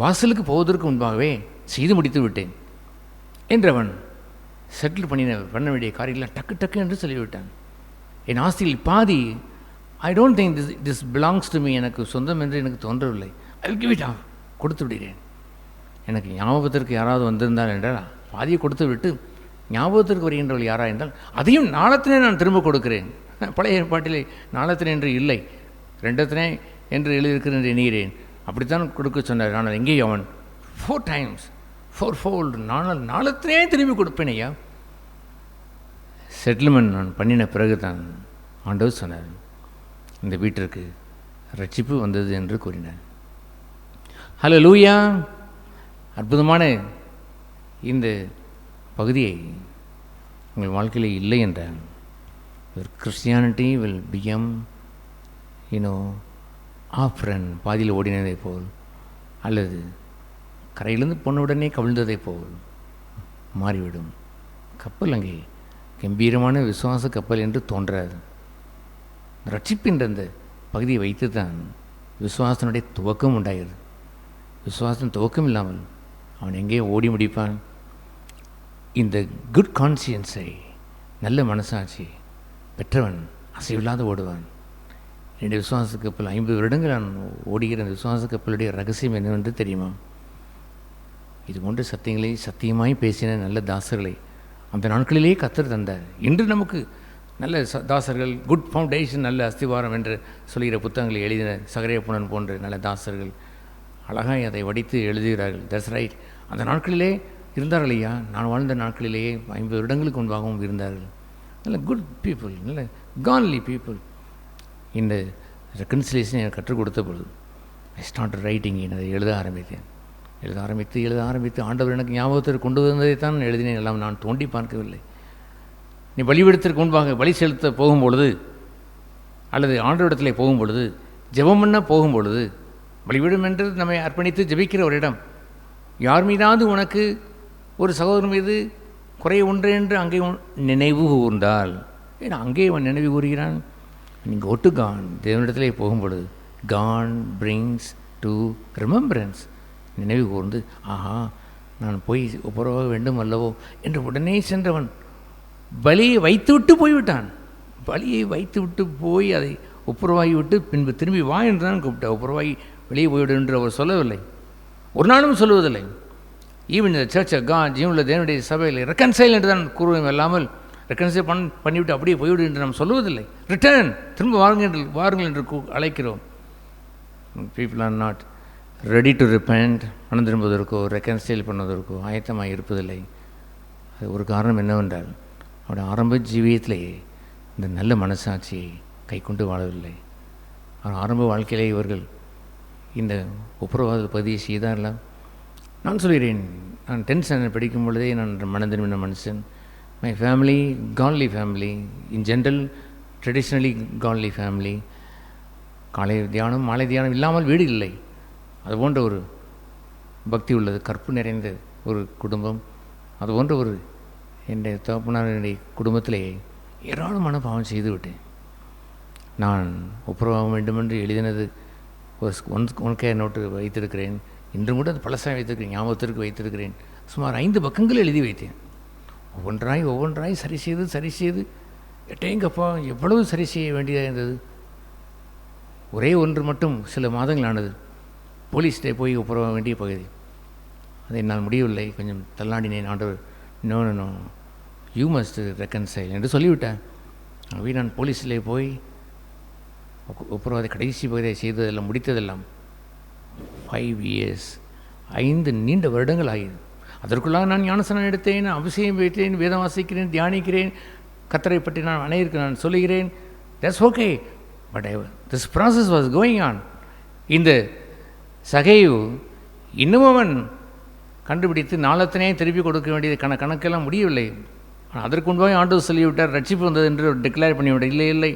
Speaker 1: வாசலுக்கு போவதற்கு முன்பாகவே செய்து முடித்து விட்டேன் என்றவன் செட்டில் பண்ண வேண்டிய காரியெல்லாம் டக்கு டக்கு என்று சொல்லிவிட்டான். என் ஆஸ்தியில் பாதி, I don't think this belongs to me, எனக்கு சொந்தம் என்று எனக்கு தோன்றவில்லை, I will give it of, கொடுத்து விடுகிறேன். எனக்கு ஞாபகத்திற்கு யாராவது வந்திருந்தால் என்றால் பாதியை கொடுத்து விட்டு ஞாபகத்திற்கு வருகின்றவர்கள் யாரா என்றால் அதையும் நாளத்தினே நான் திரும்ப கொடுக்கிறேன். பழைய ஏற்பாட்டிலே நாளத்தினே என்று இல்லை, ரெண்டத்தினே என்று எழுதியிருக்கிறேன் என்று எண்ணுகிறேன். அப்படித்தான் கொடுக்க சொன்னார். ஆனால் எங்கே அவன் 4 times 4-fold நாளத்தினே திரும்பி கொடுப்பேன் ஐயா. செட்டில்மெண்ட் நான் பண்ணின பிறகு தான் ஆண்டவர் சொன்னார், இந்த வீட்டிற்கு ரட்சிப்பு வந்தது என்று கூறினார். ஹல்லேலூயா! அற்புதமான இந்த பகுதியை உங்கள் வாழ்க்கையில் இல்லை என்றால் கிறிஸ்டியானிட்டி வில் பிகம் ஆஃப்ரன், பாதியில் ஓடினதை போல் அல்லது கரையிலிருந்து போனவுடனே கவிழ்ந்ததை போல் மாறிவிடும். கப்பல் அங்கே கம்பீரமான விசுவாச கப்பல் என்று தோன்றாது. ரட்சிப்பின்ற அந்த பகுதியை வைத்து தான் விசுவாசனுடைய துவக்கம் உண்டாகிறது. விசுவாசம் துவக்கம் இல்லாமல் அவன் எங்கே ஓடி முடிப்பான்? இந்த குட் கான்சியன்ஸை, நல்ல மனசாட்சி பெற்றவன் அசைவில்லாத ஓடுவான். என்னுடைய விசுவாச கப்பல் 50 வருடங்கள் நான் ஓடுகிற அந்த விசுவாச கப்பலுடைய ரகசியம் என்னவென்று தெரியுமா? இது போன்ற சத்தியங்களை சத்தியமாய் பேசின நல்ல தாசர்களை அந்த நாட்களிலேயே கர்த்தர் தந்தார். இன்று நமக்கு நல்ல தாசர்கள், குட் ஃபவுண்டேஷன், நல்ல அஸ்திவாரம் என்று சொல்கிற புத்தகங்களை எழுதின சகரியப்புணன் போன்ற நல்ல தாசர்கள் அழகாய் அதை வடித்து எழுதுகிறார்கள். That's right. அந்த நாட்களிலே இருந்தார்கள் ஐயா. நான் வாழ்ந்த நாட்களிலேயே 50 வருடங்களுக்கு முன்பாகவும் இருந்தார்கள். நல்ல குட் பீப்புள், நல்ல கான்லி பீப்புள். இந்த ரெக்கன்சிலேஷனை எனக்கு கற்றுக் கொடுத்த பொழுது ஐ ஸ்டார்ட் ரைட்டிங். அதை எழுத ஆரம்பித்து ஆண்டவர் எனக்கு ஞாபகத்திற்கு கொண்டு வந்ததை தான் எழுதினேன். எல்லாம் நான் தோண்டி பார்க்கவில்லை. நீ பலிபீடத்திற்கு முன்பாக பலி செலுத்த போகும்பொழுது அல்லது ஆண்டவரிடத்தில் போகும்பொழுது, ஜெபம் பண்ண போகும்பொழுது, பலிபீடம் என்று நம்மை அர்ப்பணித்து ஜெபிக்கிற ஒரு இடம், யார் மீதாவது உனக்கு ஒரு சகோதரன் மீது குறை ஒன்று என்று அங்கே நினைவு கூர்ந்தால், ஏன்னா அங்கே அவன் நினைவு கூறுகிறான். நீங்கள் ஒட்டு கான் தேவனிடத்திலே போகும்பொழுது கான் பிரிங்ஸ் டு ரிமெம்பரன்ஸ், நினைவு கூர்ந்து ஆஹா நான் போய் ஒப்புரவாக வேண்டும் அல்லவோ என்று உடனே சென்றவன் பலியை வைத்துவிட்டு போய்விட்டான். பலியை வைத்துவிட்டு போய் அதை ஒப்புரவாகி விட்டு பின்பு திரும்பி வா என்று தான் கூப்பிட்டார். ஒப்புரவாகி வெளியே போய்விடும் என்று அவர் சொல்லவில்லை, ஒரு நாளும் சொல்லுவதில்லை. ஈவன் இந்த சர்ச் ஆஃப் காட், ஜீவனுள்ள தேவனுடைய சபையில் ரெக்கன்சைல் என்று தான் கூறுவோம். அல்லாமல் ரெக்கன்சைல் பண்ணிவிட்டு அப்படியே போய்விடும் என்று நாம் சொல்லுவதில்லை. ரிட்டர்ன், திரும்ப வாருங்கள் என்று அழைக்கிறோம். People are not ready to repent, மனம் திரும்புவதற்கோ ரெக்கன்சைல் பண்ணுவதற்கோ ஆயத்தமாக இருப்பதில்லை. அது ஒரு காரணம் என்னவென்றால் அவருடைய ஆரம்ப ஜீவியத்திலேயே இந்த நல்ல மனசாட்சியை கை கொண்டு வாழவில்லை. அவர் ஆரம்ப வாழ்க்கையிலே இவர்கள் இந்த ஒப்புரவாத பகுதியை செய்தார்ல. நான் சொல்கிறேன், நான் 10th ஸ்டாண்டர்ட் படிக்கும் பொழுதே நான் மனம் திரும்பின மனுஷன். My family Connolly family, in general traditionally Connolly family. காலை தியானம் மாலை தியானம் இல்லாமல் வீடு இல்லை. அதுபோன்ற ஒரு பக்தி உள்ளது, கற்பு நிறைந்த ஒரு குடும்பம். அதுபோன்ற ஒரு என்னுடைய தகப்பனாருடைய குடும்பத்திலேயே ஏராளமான பாவம் செய்து விட்டேன். நான் ஒப்புரவாக வேண்டுமென்று எழுதினது ஒரு 1K நோட்டு வைத்திருக்கிறேன். இன்றும் கூட அது பழசாக வைத்திருக்கிறேன், ஞாபகத்திற்கு வைத்திருக்கிறேன். சுமார் 5 பக்கங்கள் எழுதி வைத்தேன். ஒவ்வொன்றாய் சரி செய்து எட்டேங்கப்பா எவ்வளவு சரி செய்ய வேண்டியதாக இருந்தது. ஒரே ஒன்று மட்டும் சில மாதங்கள் ஆனது, போலீஸ்டே போய் ஒப்புரவ வேண்டிய பகுதி. அதை என்னால் முடியவில்லை, கொஞ்சம் தள்ளாடினேன். ஆண்டவர் நோ யூ மஸ்ட் ரெக்கன்சைல் என்று சொல்லிவிட்டேன். ஆகவே நான் போலீஸிலே போய் ஒப்புரவாத கடைசி பகுதியை செய்ததெல்லாம் முடித்ததெல்லாம் 5 years, 5 நீண்ட வருடங்கள் ஆகியது. அதற்குள்ளாக நான் ஞானஸ்நானம் எடுத்தேன், அபிஷேகம் வைத்தேன், வேதம் வாசிக்கிறேன், தியானிக்கிறேன், கர்த்தரை பற்றி நான் அனைவருக்கு நான் சொல்லுகிறேன். That's okay, but this process was going on. இந்த சகையு இன்னும் அவன் கண்டுபிடித்து நாளத்தினே திருப்பி கொடுக்க வேண்டியது கணக்கெல்லாம் முடியவில்லை. ஆனால் அதற்கு முன்பாக ஆண்டவர் சொல்லிவிட்டார், ரட்சிப்பு வந்தது என்று டிக்ளேர் பண்ணிவிட்டார். இல்லை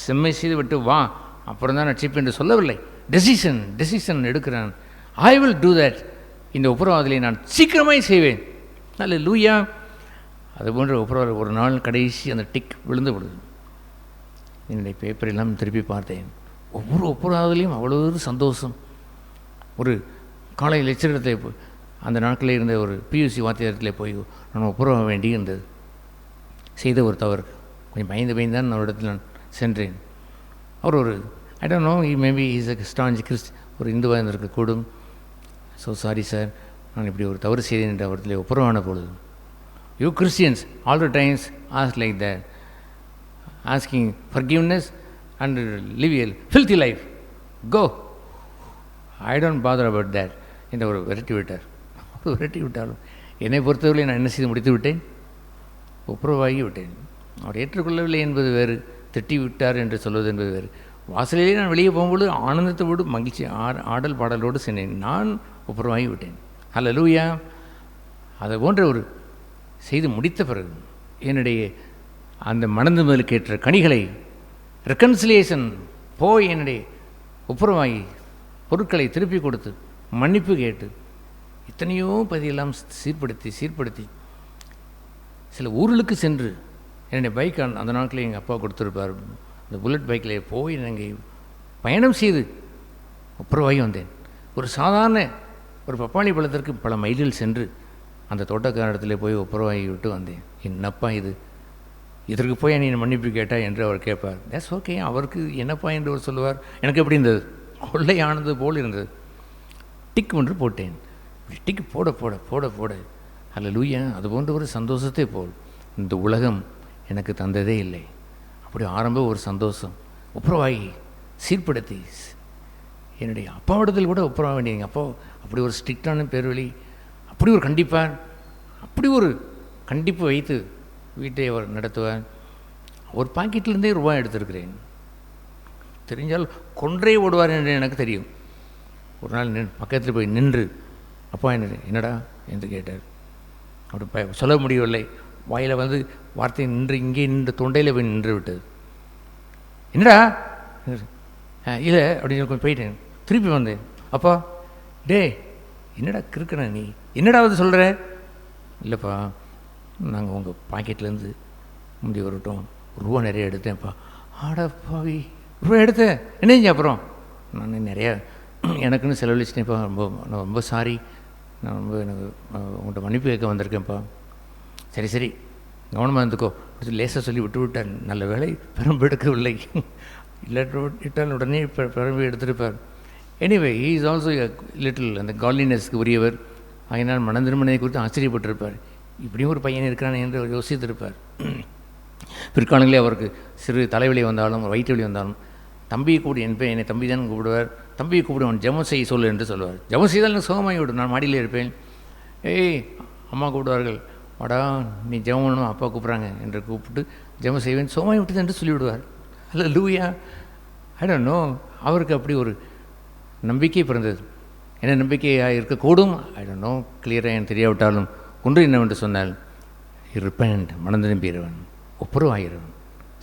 Speaker 1: செம்மை செய்து விட்டு வா, அப்புறம் தான் ரட்சிப்பு என்று சொல்லவில்லை. டெசிஷன் எடுக்கிறான். I will do that. இந்த ஒப்புரவாதலை நான் சீக்கிரமாய் செய்வேன். அல்லேலூயா. அதுபோன்ற ஒப்புரவாதல் ஒரு நாள் கடைசி அந்த டிக் விழுந்து விடுது. என்னுடைய பேப்பரெல்லாம் திருப்பி பார்த்தேன். ஒவ்வொரு ஒப்புரவாதலையும் அவ்வளோ சந்தோஷம். ஒரு காலை லட்சணத்தில் அந்த நாட்களில் இருந்த ஒரு பியூசி வாத்தியாரத்தில் போய் நான் ஒப்புரவாக வேண்டி இருந்தது. செய்த ஒரு தவறு கொஞ்சம் பயந்து தான் நான் இடத்துல நான் சென்றேன். அவர் ஒரு I don't know, maybe is a strange ஒரு இந்துவாக இருந்திருக்கக்கூடும். ஸோ சாரி சார், நான் இப்படி ஒரு தவறு செய்தேன் என்ற இடத்துல ஒப்புரவான பொழுது, you Christians all the times ask like that, asking forgiveness and live a filthy life, go, I don't bother about that என்ற ஒரு விரட்டி விட்டார். விரட்டி விட்டாலும் என்னை பொறுத்தவரை நான் என்ன செய்து முடித்து விட்டேன்? ஒப்புரவாகி விட்டேன். அவர் ஏற்றுக்கொள்ளவில்லை என்பது வேறு, திட்டி விட்டார் என்று சொல்வது என்பது வேறு. வாசலிலே நான் வெளியே போகும்போது ஆனந்தத்தோடு மகிழ்ச்சி ஆடல் பாடலோடு சென்றேன். நான் ஒப்புரவாகி விட்டேன். அல்லேலூயா. அதை போன்ற ஒரு செய்து முடித்த பிறகு என்னுடைய அந்த மனதுமலுக்கு ஏற்ற கனிகளை ரெக்கன்சிலியேஷன் போய் என்னுடைய ஒப்புரவாகி பொருட்களை திருப்பி கொடுத்து மன்னிப்பு கேட்டு எத்தனையோ பதியெல்லாம் சீர்படுத்தி சில ஊர்களுக்கு சென்று என்னுடைய பைக் அந்த நாட்களில் எங்கள் அப்பா கொடுத்துருப்பார். அந்த புல்லட் பைக்கில் போய் நாங்கள் பயணம் செய்து ஒப்புரவாகி வந்தேன். ஒரு சாதாரண ஒரு பப்பாளி பழத்திற்கு பல மைல்கள் சென்று அந்த தோட்டக்காரத்தில் போய் ஒப்புரவாகி விட்டு வந்தேன். என்னப்பா இது, இதற்கு போய் நீ மன்னிப்பு கேட்டால் என்று அவர் கேட்பார். That's okay. அவருக்கு என்னப்பா என்று அவர் சொல்லுவார். எனக்கு எப்படி இருந்தது? கொள்ளையானது போல் இருந்தது. டிக் ஒன்று போட்டேன். டிக் போட போட போட போட அல்லேலூயா. அது போன்ற ஒரு சந்தோஷத்தை போல் இந்த உலகம் எனக்கு தந்ததே இல்லை. அப்படி ஆரம்ப ஒரு சந்தோஷம். ஒப்புரவாகி சீர்படுத்தி என்னுடைய அப்பாவிடத்தில் கூட ஒப்புரவாக வேண்டியங்க. அப்போ அப்படி ஒரு ஸ்ட்ரிக்டான பேர்வழி, அப்படி ஒரு கண்டிப்பார், அப்படி ஒரு கண்டிப்பு வைத்து வீட்டை அவர் நடத்துவார். ஒரு பாக்கெட்லேருந்தே ரூபாய் எடுத்திருக்கிறேன். தெரிஞ்சால் கொன்றே ஓடுவார் என்று எனக்கு தெரியும். ஒரு நாள் பக்கத்தில் போய் நின்று அப்பா என்னடா என்று கேட்டார். அப்படி சொல்ல முடியவில்லை. வாயில் வார்த்தை நின்று இங்கே நின்று தொண்டையில் போய் நின்று விட்டது. என்னடா இல்லை அப்படின்னு கொஞ்சம் போயிட்டேன். திருப்பி வந்தேன். அப்பா டே என்னடா கிறுக்கணா நீ, என்னடா சொல்கிற? இல்லைப்பா, நாங்கள் உங்கள் பாக்கெட்லேருந்து முந்தி வரட்டும் ரூபா நிறைய எடுத்தேன்ப்பா. ஆடப்பாவி, ரூபா எடுத்தேன் என்னஞ்சு? அப்புறம் நான் நிறையா எனக்குன்னு செலவழிச்சிட்டேன்ப்பா. நான் ரொம்ப சாரி, நான் ரொம்ப எனக்கு உங்கள்கிட்ட மன்னிப்பு கேட்க வந்திருக்கேன்ப்பா. சரி கவனமாக இருந்துக்கோ லேசாக சொல்லி விட்டார். நல்ல வேலை பெரும்பு எடுக்கவில்லை. இட்டால் உடனே பெரும்பு எடுத்திருப்பார். Anyway he is also little அந்த காட்லினஸ்க்கு உரியவர். ஆகினால் மன திருமணத்தை குறித்து ஆச்சரியப்பட்டிருப்பார். இப்படியும் ஒரு பையன் இருக்கிறான் என்று அவர் யோசித்திருப்பார். பிற்காலங்களே அவருக்கு சிறு தலைவலி வந்தாலும் வயிற்று வலி வந்தாலும் தம்பியை கூடி என்னை தம்பி தான் கூப்பிடுவார். தம்பியை கூப்பிடுவான், ஜெபம் செய்ய சொல்லு என்று சொல்லுவார். ஜெபம் செய்தால் எனக்கு சுகமாகி விடும். நான் மாடியில் இருப்பேன். ஏய் அம்மா கூப்பிடுவார்கள், வாடா நீ ஜெபம் பண்ணணும், அப்பா கூப்பிட்றாங்க என்று கூப்பிட்டு ஜெபம் செய்வேன், சுகமாகி விட்டது என்று சொல்லிவிடுவார். அல்லேலூயா. ஐ டோன்ட் நோ, அவருக்கு அப்படி ஒரு நம்பிக்கை பிறந்தது. என்ன நம்பிக்கையாக இருக்கக்கூடும், ஐ டோன்ட் நோ, கிளியராக எனக்கு தெரியாவிட்டாலும் ஒன்று என்னவென்று சொன்னால் ரிப்பெண்ட், மனம் திரும்பிடுவன், ஒப்புரவாகிறவன்,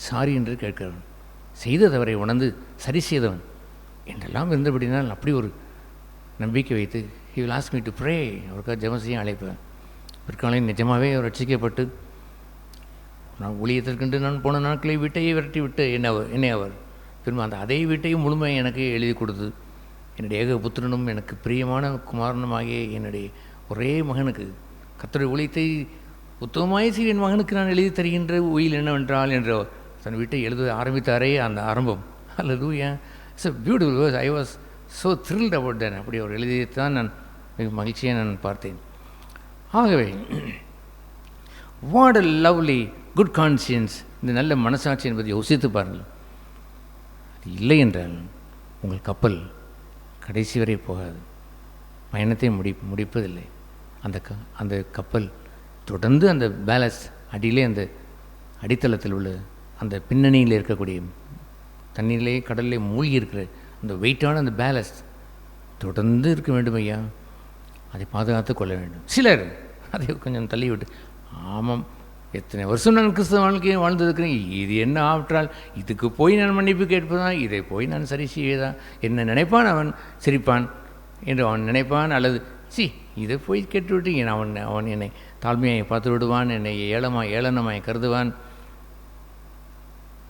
Speaker 1: சாரி என்று கேட்கிறவன், செய்த தவறை உணர்ந்து சரி செய்தவன் என்றெல்லாம் இருந்தபடினால் அப்படி ஒரு நம்பிக்கை வைத்து he will ask me to pray, அவருக்காக ஜெபம் செய்ய அழைப்பேன். பிற்காலையில் நிஜமாகவே அவர் ரட்சிக்கப்பட்டு நான் ஊழியத்திற்கென்று நான் போன நாட்களை வீட்டையே விரட்டி விட்டு என்னை அவர் திரும்ப அந்த அதே வீட்டையும் முழுமையாக எனக்கு எழுதி கொடுத்து என்னுடைய ஏக புத்திரனும் எனக்கு பிரியமான குமாரனுமாகிய என்னுடைய ஒரே மகனுக்கு கர்த்தருடைய ஊழியத்தை உத்தமமாய் செய்ய என் மகனுக்கு நான் எழுதி தருகின்ற உயில் என்னவென்றால் என்ற தன் வீட்டை எழுத ஆரம்பித்தாரே அந்த ஆரம்பம். அல்லேலூயா. It's a beautiful verse. I was so thrilled about that. அப்படி அவர் எழுதியதான் நான் மிக மகிழ்ச்சியாக நான் பார்த்தேன். ஆகவே what a lovely good conscience, இந்த நல்ல மனசாட்சி என்பதை யோசித்து பாருங்கள். அது இல்லை என்றால் உங்கள் கப்பல் கடைசி வரை போகாது, பயணத்தை முடிப்பதில்லை. அந்த கப்பல் தொடர்ந்து அந்த பேலஸ் அடியிலே அந்த அடித்தளத்தில் உள்ள அந்த பின்னணியில் இருக்கக்கூடிய தண்ணீரிலே கடலிலே மூழ்கி இருக்கிற அந்த வெயிட்டான அந்த பேலஸ்ட் தொடர்ந்து இருக்க வேண்டும் ஐயா. அதை பாதுகாத்து கொள்ள வேண்டும். சிலர் அதை கொஞ்சம் தள்ளிவிட்டு ஆமாம் எத்தனை வருஷம் நான் கிறிஸ்தவ வாழ்க்கையை வாழ்ந்திருக்கிறேன், இது என்ன ஆற்றால், இதுக்கு போய் நான் மன்னிப்பு கேட்பதா, இதை போய் நான் சரி செய்வதா, என்ன நினைப்பான் அவன், சிரிப்பான் என்று அவன் நினைப்பான், அல்லது இதை போய் கேட்டுவிட்டு அவன் என்னை தாழ்மையை பார்த்து விடுவான், என்னை ஏளனமாய் கருதுவான்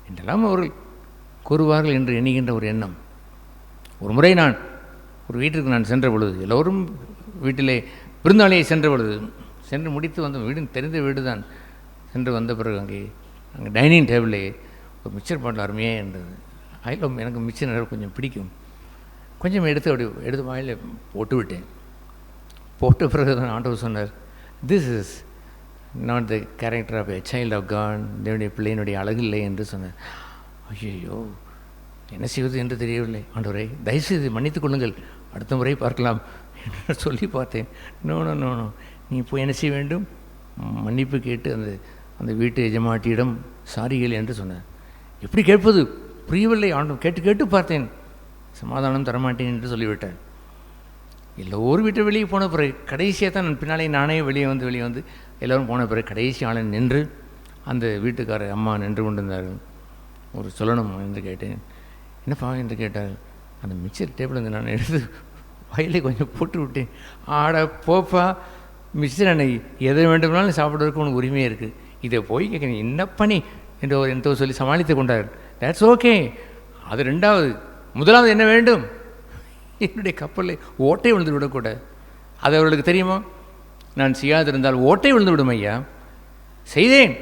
Speaker 1: என்றெல்லாம் அவர்கள் கூறுவார்கள் என்று எண்ணுகின்ற ஒரு எண்ணம். ஒரு முறை நான் ஒரு வீட்டிற்கு நான் சென்ற பொழுது, எல்லோரும் வீட்டிலே விருந்தாளியை சென்ற பொழுது, சென்று முடித்து வந்த வீடு தெரிந்த வீடு தான். சென்று வந்த பிறகு அங்கே டைனிங் டேபிளே ஒரு மிக்சர் பாட்டில் அருமையாக இருந்தது. அதில் எனக்கு மிக்சர் நிறைய கொஞ்சம் பிடிக்கும். கொஞ்சம் எடுத்து வாயில் போட்டு விட்டேன். போட்ட பிறகு தான் ஆண்டவர் சொன்னார், this is not the character of a child of God, தேவனுடைய பிள்ளையினுடைய அழகு இல்லை என்று சொன்னார். ஐயோ, என்ன செய்வது என்று தெரியவில்லை. ஆண்டவரை தயவுசெய்து மன்னித்துக் கொள்ளுங்கள், அடுத்த முறை பார்க்கலாம் என்று சொல்லி பார்த்தேன். நோ, நீ இப்போ என்ன செய்ய வேண்டும், மன்னிப்பு கேட்டு அந்த வீட்டு எஜமாட்டியிடம் சாரிகள் என்று சொன்னார். எப்படி கேட்பது புரியவில்லை. ஆண்டவர் கேட்டு பார்த்தேன், சமாதானம் தரமாட்டேன் என்று சொல்லிவிட்டார். எல்லோரும் வீட்டை வெளியே போன பிறகு கடைசியாக தான் நான் பின்னாலே நானே வெளியே வந்து எல்லோரும் போன பிறகு கடைசி ஆளன் நின்று அந்த வீட்டுக்காரர் அம்மா நின்று கொண்டிருந்தார்கள். ஒரு சொல்லணும் என்று கேட்டேன். என்னப்பா என்று கேட்டார். அந்த மிக்சர் டேபிள் நான் எடுத்து வயலை கொஞ்சம் போட்டு விட்டேன். ஆட போப்பா, மிக்சர் அன்னை எதை வேண்டுமானாலும் சாப்பிட்றதுக்கு உனக்கு உரிமையாக இருக்குது, இதை போய் கேட்க என்ன பண்ணி என்று சொல்லி சமாளித்து கொண்டார். That's okay. அது ரெண்டாவது. முதலாவது என்ன வேண்டும், என்னுடைய கப்பலில் ஓட்டை விழுந்து விடக்கூடாது. அது அவர்களுக்கு தெரியுமா? நான் செய்யாதிருந்தால் ஓட்டை விழுந்து விடும் ஐயா. செய்தேன்.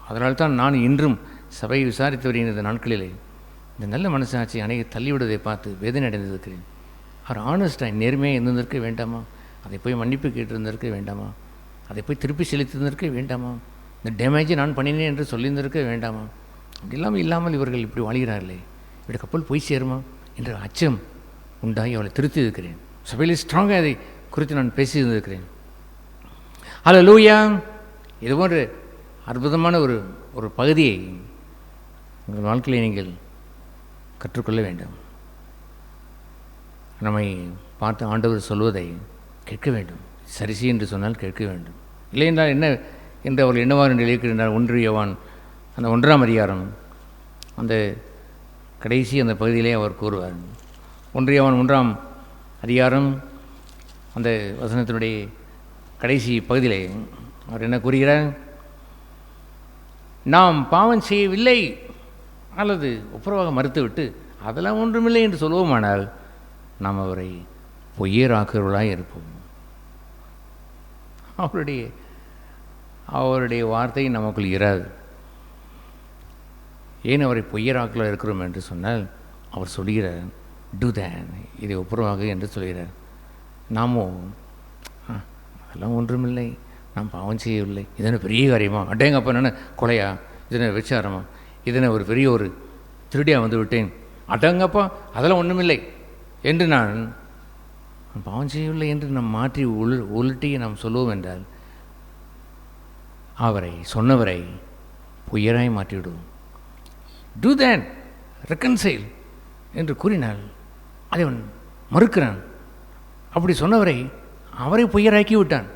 Speaker 1: அதனால்தான் நான் இன்றும் சபையை விசாரித்து வருகின்ற நாட்களிலே இந்த நல்ல மனசாட்சி அனைத்து தள்ளிவிடுவதை பார்த்து வேதனை அடைந்திருக்கிறேன். அவர் ஆனஸ்டாக நேர்மையாக இருந்திருக்க வேண்டாமா? அதை போய் மன்னிப்பு கேட்டிருந்திருக்க வேண்டாமா? அதை போய் திருப்பி செலுத்தியிருந்திருக்க வேண்டாமா? இந்த டேமேஜை நான் பண்ணினேன் என்று சொல்லியிருந்திருக்க வேண்டாமா? அப்படிலாம் இல்லாமல் இவர்கள் இப்படி வாழ்கிறார்களே, இப்படி கப்பல் போய் சேருமா என்ற அச்சம் உண்டாகி அவளை திருத்தி இருக்கிறேன். சபையில் ஸ்ட்ராங்காக அதை குறித்து நான் பேசியிருந்திருக்கிறேன். ஹல்லேலூயா. இதுபோன்ற அற்புதமான ஒரு பகுதியை உங்கள் வாழ்க்கையில் நீங்கள் கற்றுக்கொள்ள வேண்டும். நம்மை பார்த்து ஆண்டவர் சொல்வதை கேட்க வேண்டும். சரிசி என்று சொன்னால் கேட்க வேண்டும். இல்லை என்றால் என்ன என்று அவர்கள் என்னவாறு என்று எழுதியிருக்கின்றார். 1 யோவான் அந்த 1ஆம் அதிகாரம் அந்த கடைசி அந்த பகுதியிலே அவர் கூறுவார். 1 யோவான் 1ஆம் அதிகாரம் அந்த வசனத்தினுடைய கடைசி பகுதியிலே அவர் என்ன கூறுகிறார், நாம் பாவம் செய்யவில்லை அல்லது ஒப்புரவாக மறுத்துவிட்டு அதெல்லாம் ஒன்றுமில்லை என்று சொல்வோமானால் நாம் அவரை பொய்யராக்குறவர்களாக இருப்போம். அவருடைய வார்த்தை நமக்குள் இராது. ஏன் அவரை பொய்யராக்கில் இருக்கிறோம் என்று சொன்னால் அவர் சொல்கிறார், டூ தேன், இதை ஒப்புரவாக என்று சொல்கிறார். நாமோ அதெல்லாம் ஒன்றுமில்லை, நாம் பாவம் செய்யவில்லை, இதென்ன பெரிய காரியமா, அட்டேங்கப்பா என்ன கொலையா, இதனை விசாரமா, இதனை ஒரு பெரிய ஒரு திருடியாக வந்து விட்டேன், அட்டங்கப்பா அதெல்லாம் ஒன்றுமில்லை என்று நான் பாவம் செய்யவில்லை என்று நாம் மாற்றி உருட்டி நாம் சொல்லுவோம் என்றால் அவரை சொன்னவரை பொய்யராய் மாற்றிவிடுவோம். டூ தேன் ரெக்கன்சைல் என்று கூறினால் அதை அவன் மறுக்கிறான். அப்படி சொன்னவரை அவரை பொய்யராக்கி விட்டான்.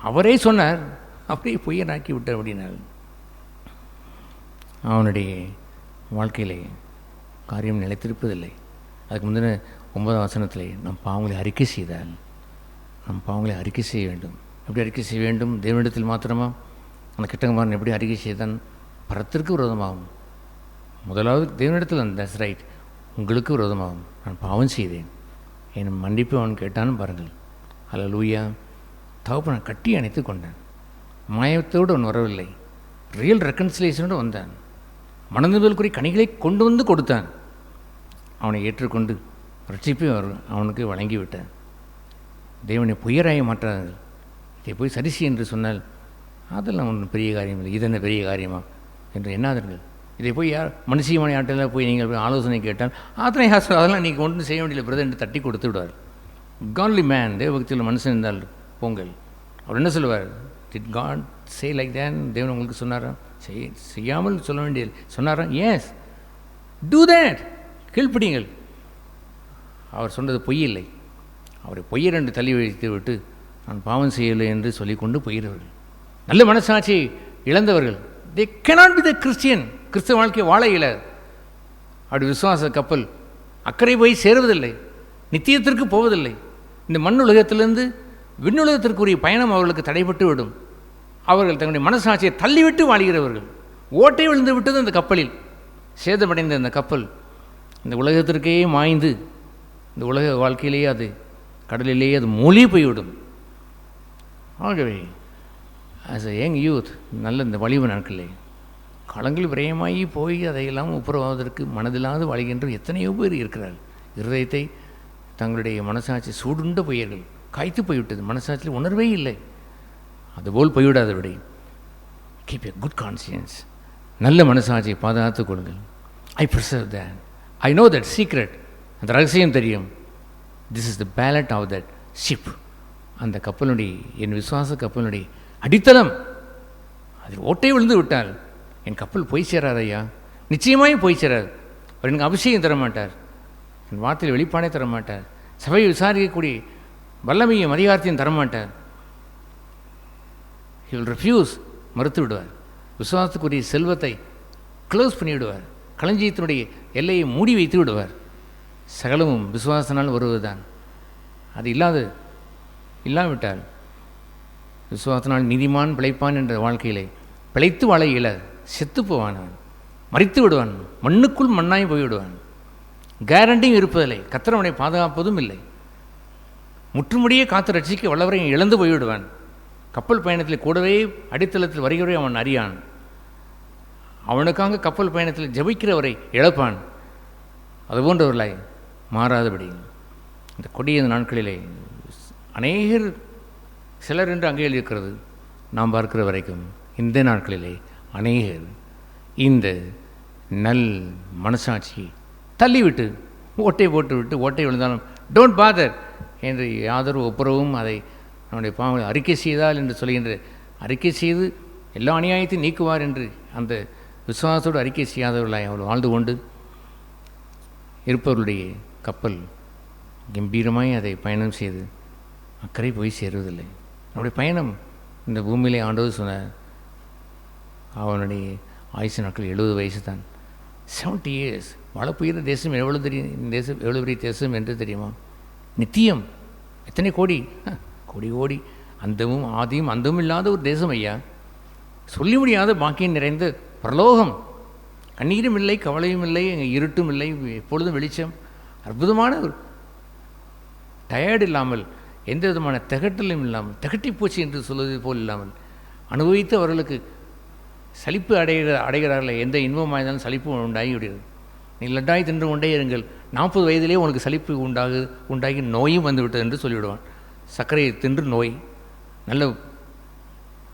Speaker 1: அவரே சொன்னார், அவரே பொய்யராக்கி விட்டார். அப்படினால் அவனுடைய வாழ்க்கையிலே காரியம் நிலைத்திருப்பதில்லை. அதுக்கு முந்தின 9ஆம் வசனத்திலே நம் பாவங்களை அறிக்கை செய்தால் நம் பாவங்களை அறிக்கை செய்ய வேண்டும். எப்படி அறிக்கை செய்ய வேண்டும்? தேவனிடத்தில் மாத்திரமா? அந்த கிட்டகுமாரன் எப்படி அறிக்கை செய்தான்? பரத்திற்கு விரோதமாகும். முதலாவது தேவனிடத்தில் அந்த தட்ஸ் ரைட், உங்களுக்கு விரோதமாகும். நான் பாவம் செய்தேன், என் மன்னிப்பு அவன் கேட்டான்னு பாருங்கள். ஹல்லேலூயா. தகப்பனை கட்டி அணைத்து கொண்டான். மாயத்தோடு அவன் வரவில்லை, ரியல் ரெக்கன்சிலேஷனோடு வந்தான். மனதுதலுக்குரிய கனிகளை கொண்டு வந்து கொடுத்தான். அவனை ஏற்றுக்கொண்டு ரட்சிப்பை அவனுக்கு வழங்கிவிட்டான். தேவனை பொய்யராய மாற்றார்கள். இதை போய் சரிசி என்று சொன்னால் அதெல்லாம் ஒன்றும் பெரிய காரியம் இல்லை, இது என்ன பெரிய காரியமா என்று எண்ணாதீர்கள். இதை போய் யார் மனுஷியமான ஆட்டில் போய் நீங்கள் போய் ஆலோசனை கேட்டால் அதெல்லாம் நீங்கள் ஒன்றும் செய்ய வேண்டிய பிரதர் என்று தட்டி கொடுத்து விடுவார். காட்லி மேன், தேவபக்தியில் மனுஷன் இருந்தால் போங்கள். அவர் என்ன சொல்லுவார்? Did God say like then? தேவன் உங்களுக்கு சொன்னாரா? செய்யாமல் சொல்ல வேண்டிய சொன்னாரா? எஸ், டூ தேட், கீழ்ப்படிங்கள். அவர் சொன்னது பொய் இல்லை. அவரை பொய்யர் என்று தள்ளி வைத்து விட்டு நான் பாவம் செய்யலை என்று சொல்லிக்கொண்டு போகிறவர்கள் நல்ல மனசாட்சி இழந்தவர்கள் they cannot be the Christian. கிறிஸ்தவ வாழ்க்கை வாழ இயலாது. அப்படி விசுவாச கப்பல் அக்கறை போய் சேருவதில்லை, நித்தியத்திற்கு போவதில்லை. இந்த மண் உலகத்திலிருந்து விண்ணுலகத்திற்குரிய பயணம் அவர்களுக்கு தடைபட்டு விடும். அவர்கள் தங்களுடைய மனசாட்சியை தள்ளிவிட்டு வாழ்கிறவர்கள். ஓட்டை விழுந்து விட்டது அந்த கப்பலில். சேதமடைந்த அந்த கப்பல் இந்த உலகத்திற்கே மாய்ந்து இந்த உலக வாழ்க்கையிலேயே அது கடலிலேயே அது மூழ்கி போய்விடும். ஆகவே ஆஸ் அ யங் யூத், நல்ல இந்த வலிவு நாட்களே களங்கள் விரயமாகி போய் அதையெல்லாம் ஒப்புரவாவதற்கு மனதில்லாது வாழ்கின்ற எத்தனையோ பேர் இருக்கிறார்கள். இருதயத்தை தங்களுடைய மனசாட்சி சூடுண்ட பொய்யர்கள் காய்த்து போய்விட்டது. மனசாட்சியில் உணர்வே இல்லை. அதுபோல் போய்விடாதபடி கீப் எ குட் கான்சியன்ஸ். நல்ல மனசாட்சியை பாதுகாத்துக் கொள்ளுங்கள். I preserve that. I know that secret. அந்த ரகசியம் தெரியும். This is the pilot of that ship. அந்த கப்பலுடைய, என் விசுவாச கப்பலுடைய அடித்தளம். அதில் ஓட்டை விழுந்து விட்டால் என் கப்பல் போய் சேராது ஐயா, நிச்சயமாய் போய் சேராது. அவர் எனக்கு அபிஷேகம் தரமாட்டார், என் வார்த்தையில் வெளிப்பாடே தரமாட்டார், சபையை விசாரிக்கக்கூடிய வல்லமையும் அதிகாரத்தையும் தரமாட்டார். ஹி வில் ரெஃப்யூஸ், மறுத்து விடுவார். விசுவாசத்துக்குரிய செல்வத்தை க்ளோஸ் பண்ணி விடுவார். களஞ்சியத்தினுடைய எல்லையை மூடி வைத்து விடுவார். சகலமும் விசுவாசனால் வருவதுதான். அது இல்லாவிட்டால் விசுவாசனால் நீதிமான் பிழைப்பான் என்ற வாழ்க்கையிலே பிழைத்து வாழ இயலாது. செத்து போவான், அவன் மறித்து விடுவான், மண்ணுக்குள் மண்ணாய் போய்விடுவான். கேரண்டியும் இருப்பதில்லை, கர்த்தர் அவனை பாதுகாப்பதும் இல்லை. முற்றுமுடியே காத்து ரட்சிக்க வல்லவரை இழந்து போய்விடுவான். கப்பல் பயணத்தில் கூடவே அடித்தளத்தில் வருகிறவரை அவன் அறியான். அவனுக்காக கப்பல் பயணத்தில் ஜபிக்கிறவரை இழப்பான். அதுபோன்றவர்களாய் மாறாதபடி இந்த கொடிய நாட்களிலே அநேகர், சிலர் என்று அங்கே இருக்கிறது நாம் பார்க்கிற வரைக்கும், இந்த நாட்களிலே அநேகர் இந்த நல் மனசாட்சி தள்ளிவிட்டு ஓட்டை போட்டுவிட்டு, ஓட்டை விழுந்தாலும் டோன்ட் பாதர் என்று யாதொரு ஒப்புரவும் அதை நம்முடைய பாவங்களை அறிக்கை செய்தால் என்று சொல்கின்ற, அறிக்கை செய்து எல்லா அநியாயத்தையும் நீக்குவார் என்று அந்த விசுவாசத்தோடு அறிக்கை செய்யாதவர்களாய் அவள் வாழ்ந்து கொண்டு இருப்பவர்களுடைய கப்பல் கம்பீரமாய் அதை பயணம் செய்து அக்கறை போய் சேருவதில்லை. அவனுடைய பயணம் இந்த பூமியிலே ஆண்டவர் சொன்னார், அவனுடைய ஆயுசு நாட்கள் 70 வயசு தான். 70 years வாழப்போகிற தேசம் எவ்வளவு தெரியும், இந்த தேசம் எவ்வளோ பெரிய தேசம் என்று தெரியுமா? நித்தியம் எத்தனை கோடி, கோடி கோடி, அந்தமும் ஆதியும் அந்தமும் இல்லாத ஒரு தேசம் ஐயா. சொல்லி முடியாத பாக்கியம் நிறைந்த பரலோகம். கண்ணீரும் இல்லை, கவலையும் இல்லை, இருட்டும் இல்லை, எப்பொழுதும் வெளிச்சம். அற்புதமான ஒரு டயர்டு இல்லாமல், எந்த விதமான திகட்டலும் இல்லாமல், திகட்டி போச்சு என்று சொல்வது போல் இல்லாமல் அனுபவித்து அவர்களுக்கு சலிப்பு அடைகிறார்கள். எந்த இன்பமாக இருந்தாலும் சலிப்பு உண்டாகி விடுகிறது. நீ லட்டாய் தின்று கொண்டே இருங்கள், 40 வயதிலே உனக்கு சலிப்பு உண்டாகி நோயும் வந்துவிட்டது என்று சொல்லிவிடுவான். சர்க்கரையை தின்று நோய், நல்ல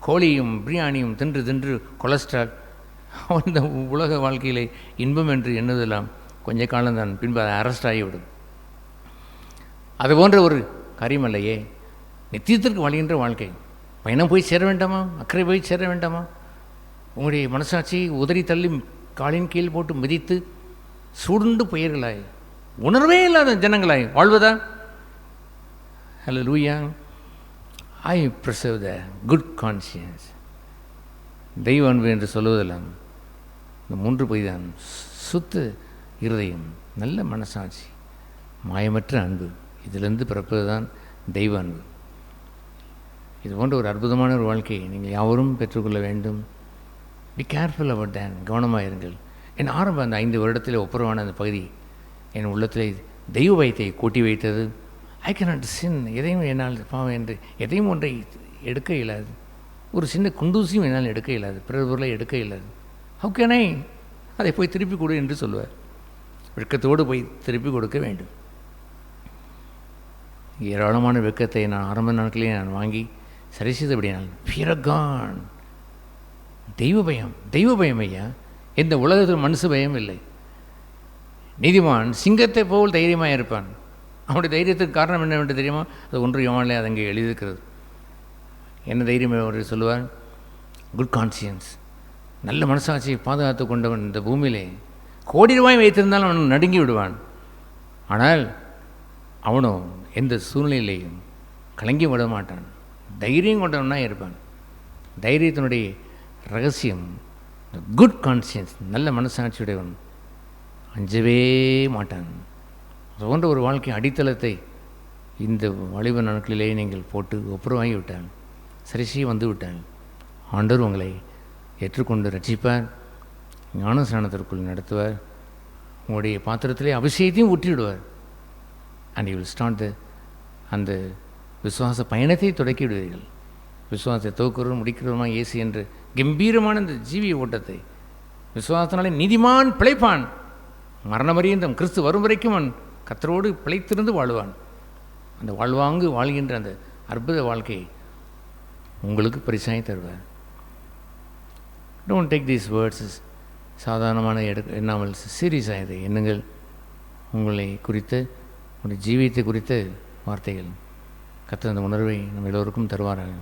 Speaker 1: கோழியும் பிரியாணியும் தின்று தின்று கொலஸ்ட்ரால். அந்த உலக வாழ்க்கையிலே இன்பம் என்று எண்ணுவதெல்லாம் கொஞ்ச காலம்தான், பின்பு அதை அரெஸ்ட் ஆகிவிடும். அது போன்ற ஒரு காரியம் அல்லையே நித்தியத்திற்கு வாழ்கின்ற வாழ்க்கை. பயணம் போய் சேர வேண்டாமா? அக்கறை போய் சேர வேண்டாமா? உங்களுடைய மனசாட்சியை உதறி தள்ளி காலின் கீழ் போட்டு மிதித்து சூடுண்டு புயர்களாய், உணர்வே இல்லாத ஜனங்களாய் வாழ்வதா? ஹல்லேலூயா. ஐ ப்ரிசர்வ் த குட் கான்சியன்ஸ். தெய்வ அன்பு என்று சொல்லுவதெல்லாம் இந்த 3 பொய் தான். சுத்த இருதயம், நல்ல மனசாட்சி, மாயமற்ற அன்பு, இதிலிருந்து பிறப்பது தான் தெய்வ அன்பு. இது போன்ற ஒரு அற்புதமான ஒரு வாழ்க்கையை நீங்கள் யாவரும் பெற்றுக்கொள்ள வேண்டும். பி கேர்ஃபுல் அபவுட் தேன். கவனமாக இருங்கள். என் ஆரம்ப அந்த 5 வருடத்தில் ஒப்புரவான அந்த பகுதி என் உள்ளத்தில் தெய்வ பயத்தை கூட்டி வைத்தது. ஐ கேனாட் சின். எதையும் என்னால் பாவம் என்று எதையும் ஒன்றை எடுக்க இயலாது. ஒரு சின்ன குண்டூசியும் என்னால் எடுக்க இயலாது, பிறர் பொருளை எடுக்க இயலாது. How can I? அதை போய் திருப்பி கொடு என்று சொல்லுவார். வெட்கத்தோடு போய் திருப்பி கொடுக்க வேண்டும். ஏராளமான வெட்கத்தை நான் ஆரம்ப நாட்களிலே நான் வாங்கி சரி செய்தபடியால் ஃபியர் ஆஃப் காட், தெய்வ பயம். தெய்வ பயம் ஐயா. எந்த உலகத்தில் மனுஷ பயம் இல்லை. நீதிமான் சிங்கத்தை போல் தைரியமாக இருப்பான். அவனுடைய தைரியத்துக்கு காரணம் என்னவென்று தெரியுமா? அது 1 யோவானிலே அது அங்கே எழுதியிருக்கிறது. என்ன தைரியம் அவர் சொல்லுவார்? குட் கான்சியன்ஸ், நல்ல மனசாட்சியை பாதுகாத்து கொண்டவன் இந்த பூமியிலே கோடி ரூபாய் வைத்திருந்தாலும் அவன் நடுங்கி விடுவான். ஆனால் அவனோ எந்த சூழ்நிலையிலையும் கலங்கி விட மாட்டான். தைரியம் கொண்டவனாக இருப்பான். தைரியத்தினுடைய ரகசியம் குட் கான்சியன்ஸ், நல்ல மனசாட்சியுடையவன் அஞ்சவே மாட்டான். அது போன்ற ஒரு வாழ்க்கை அடித்தளத்தை இந்த வாலிப நாட்களிலே நீங்கள் போட்டு ஒப்புரவாகி விட்டான், சரிசி வந்து விட்டான். ஆண்டவர் உங்களை ஏற்றுக்கொண்டு ரட்சிப்பார், ஞானஸ்நானத்திற்குள் நடத்துவார், உங்களுடைய பாத்திரத்திலே அபிஷேகத்தையும் ஊற்றி விடுவார். அண்ட் யூ வில் ஸ்டார்ட் அந்த விசுவாச பயணத்தை தொடக்கி விடுவீர்கள். விசுவாசத்தை துவக்கிறவரும் முடிக்கிறவருமாக இயேசு என்று கம்பீரமான இந்த ஜீவிய ஓட்டத்தை விசுவாசத்தினாலே நீதிமான் பிழைப்பான், மரணமறியந்தம் கிறிஸ்து வரும் வரைக்கும் அவன் கர்த்தரோடு பிழைத்திருந்து வாழ்வான். அந்த வாழ்வாங்கு வாழ்கின்ற அந்த அற்புத வாழ்க்கையை உங்களுக்கு பரிசாய் தருவார். டோன்ட் டேக் தீஸ் வேர்ட்ஸ் சாதாரணமான எண்ணாமல் சீரியஸாக இதை எண்ணுங்கள். உங்களை குறித்த உங்களுடைய ஜீவியத்தை குறித்த வார்த்தைகள். கர்த்தர் அந்த உணர்வை நம்ம எல்லோருக்கும் தருவார்கள்.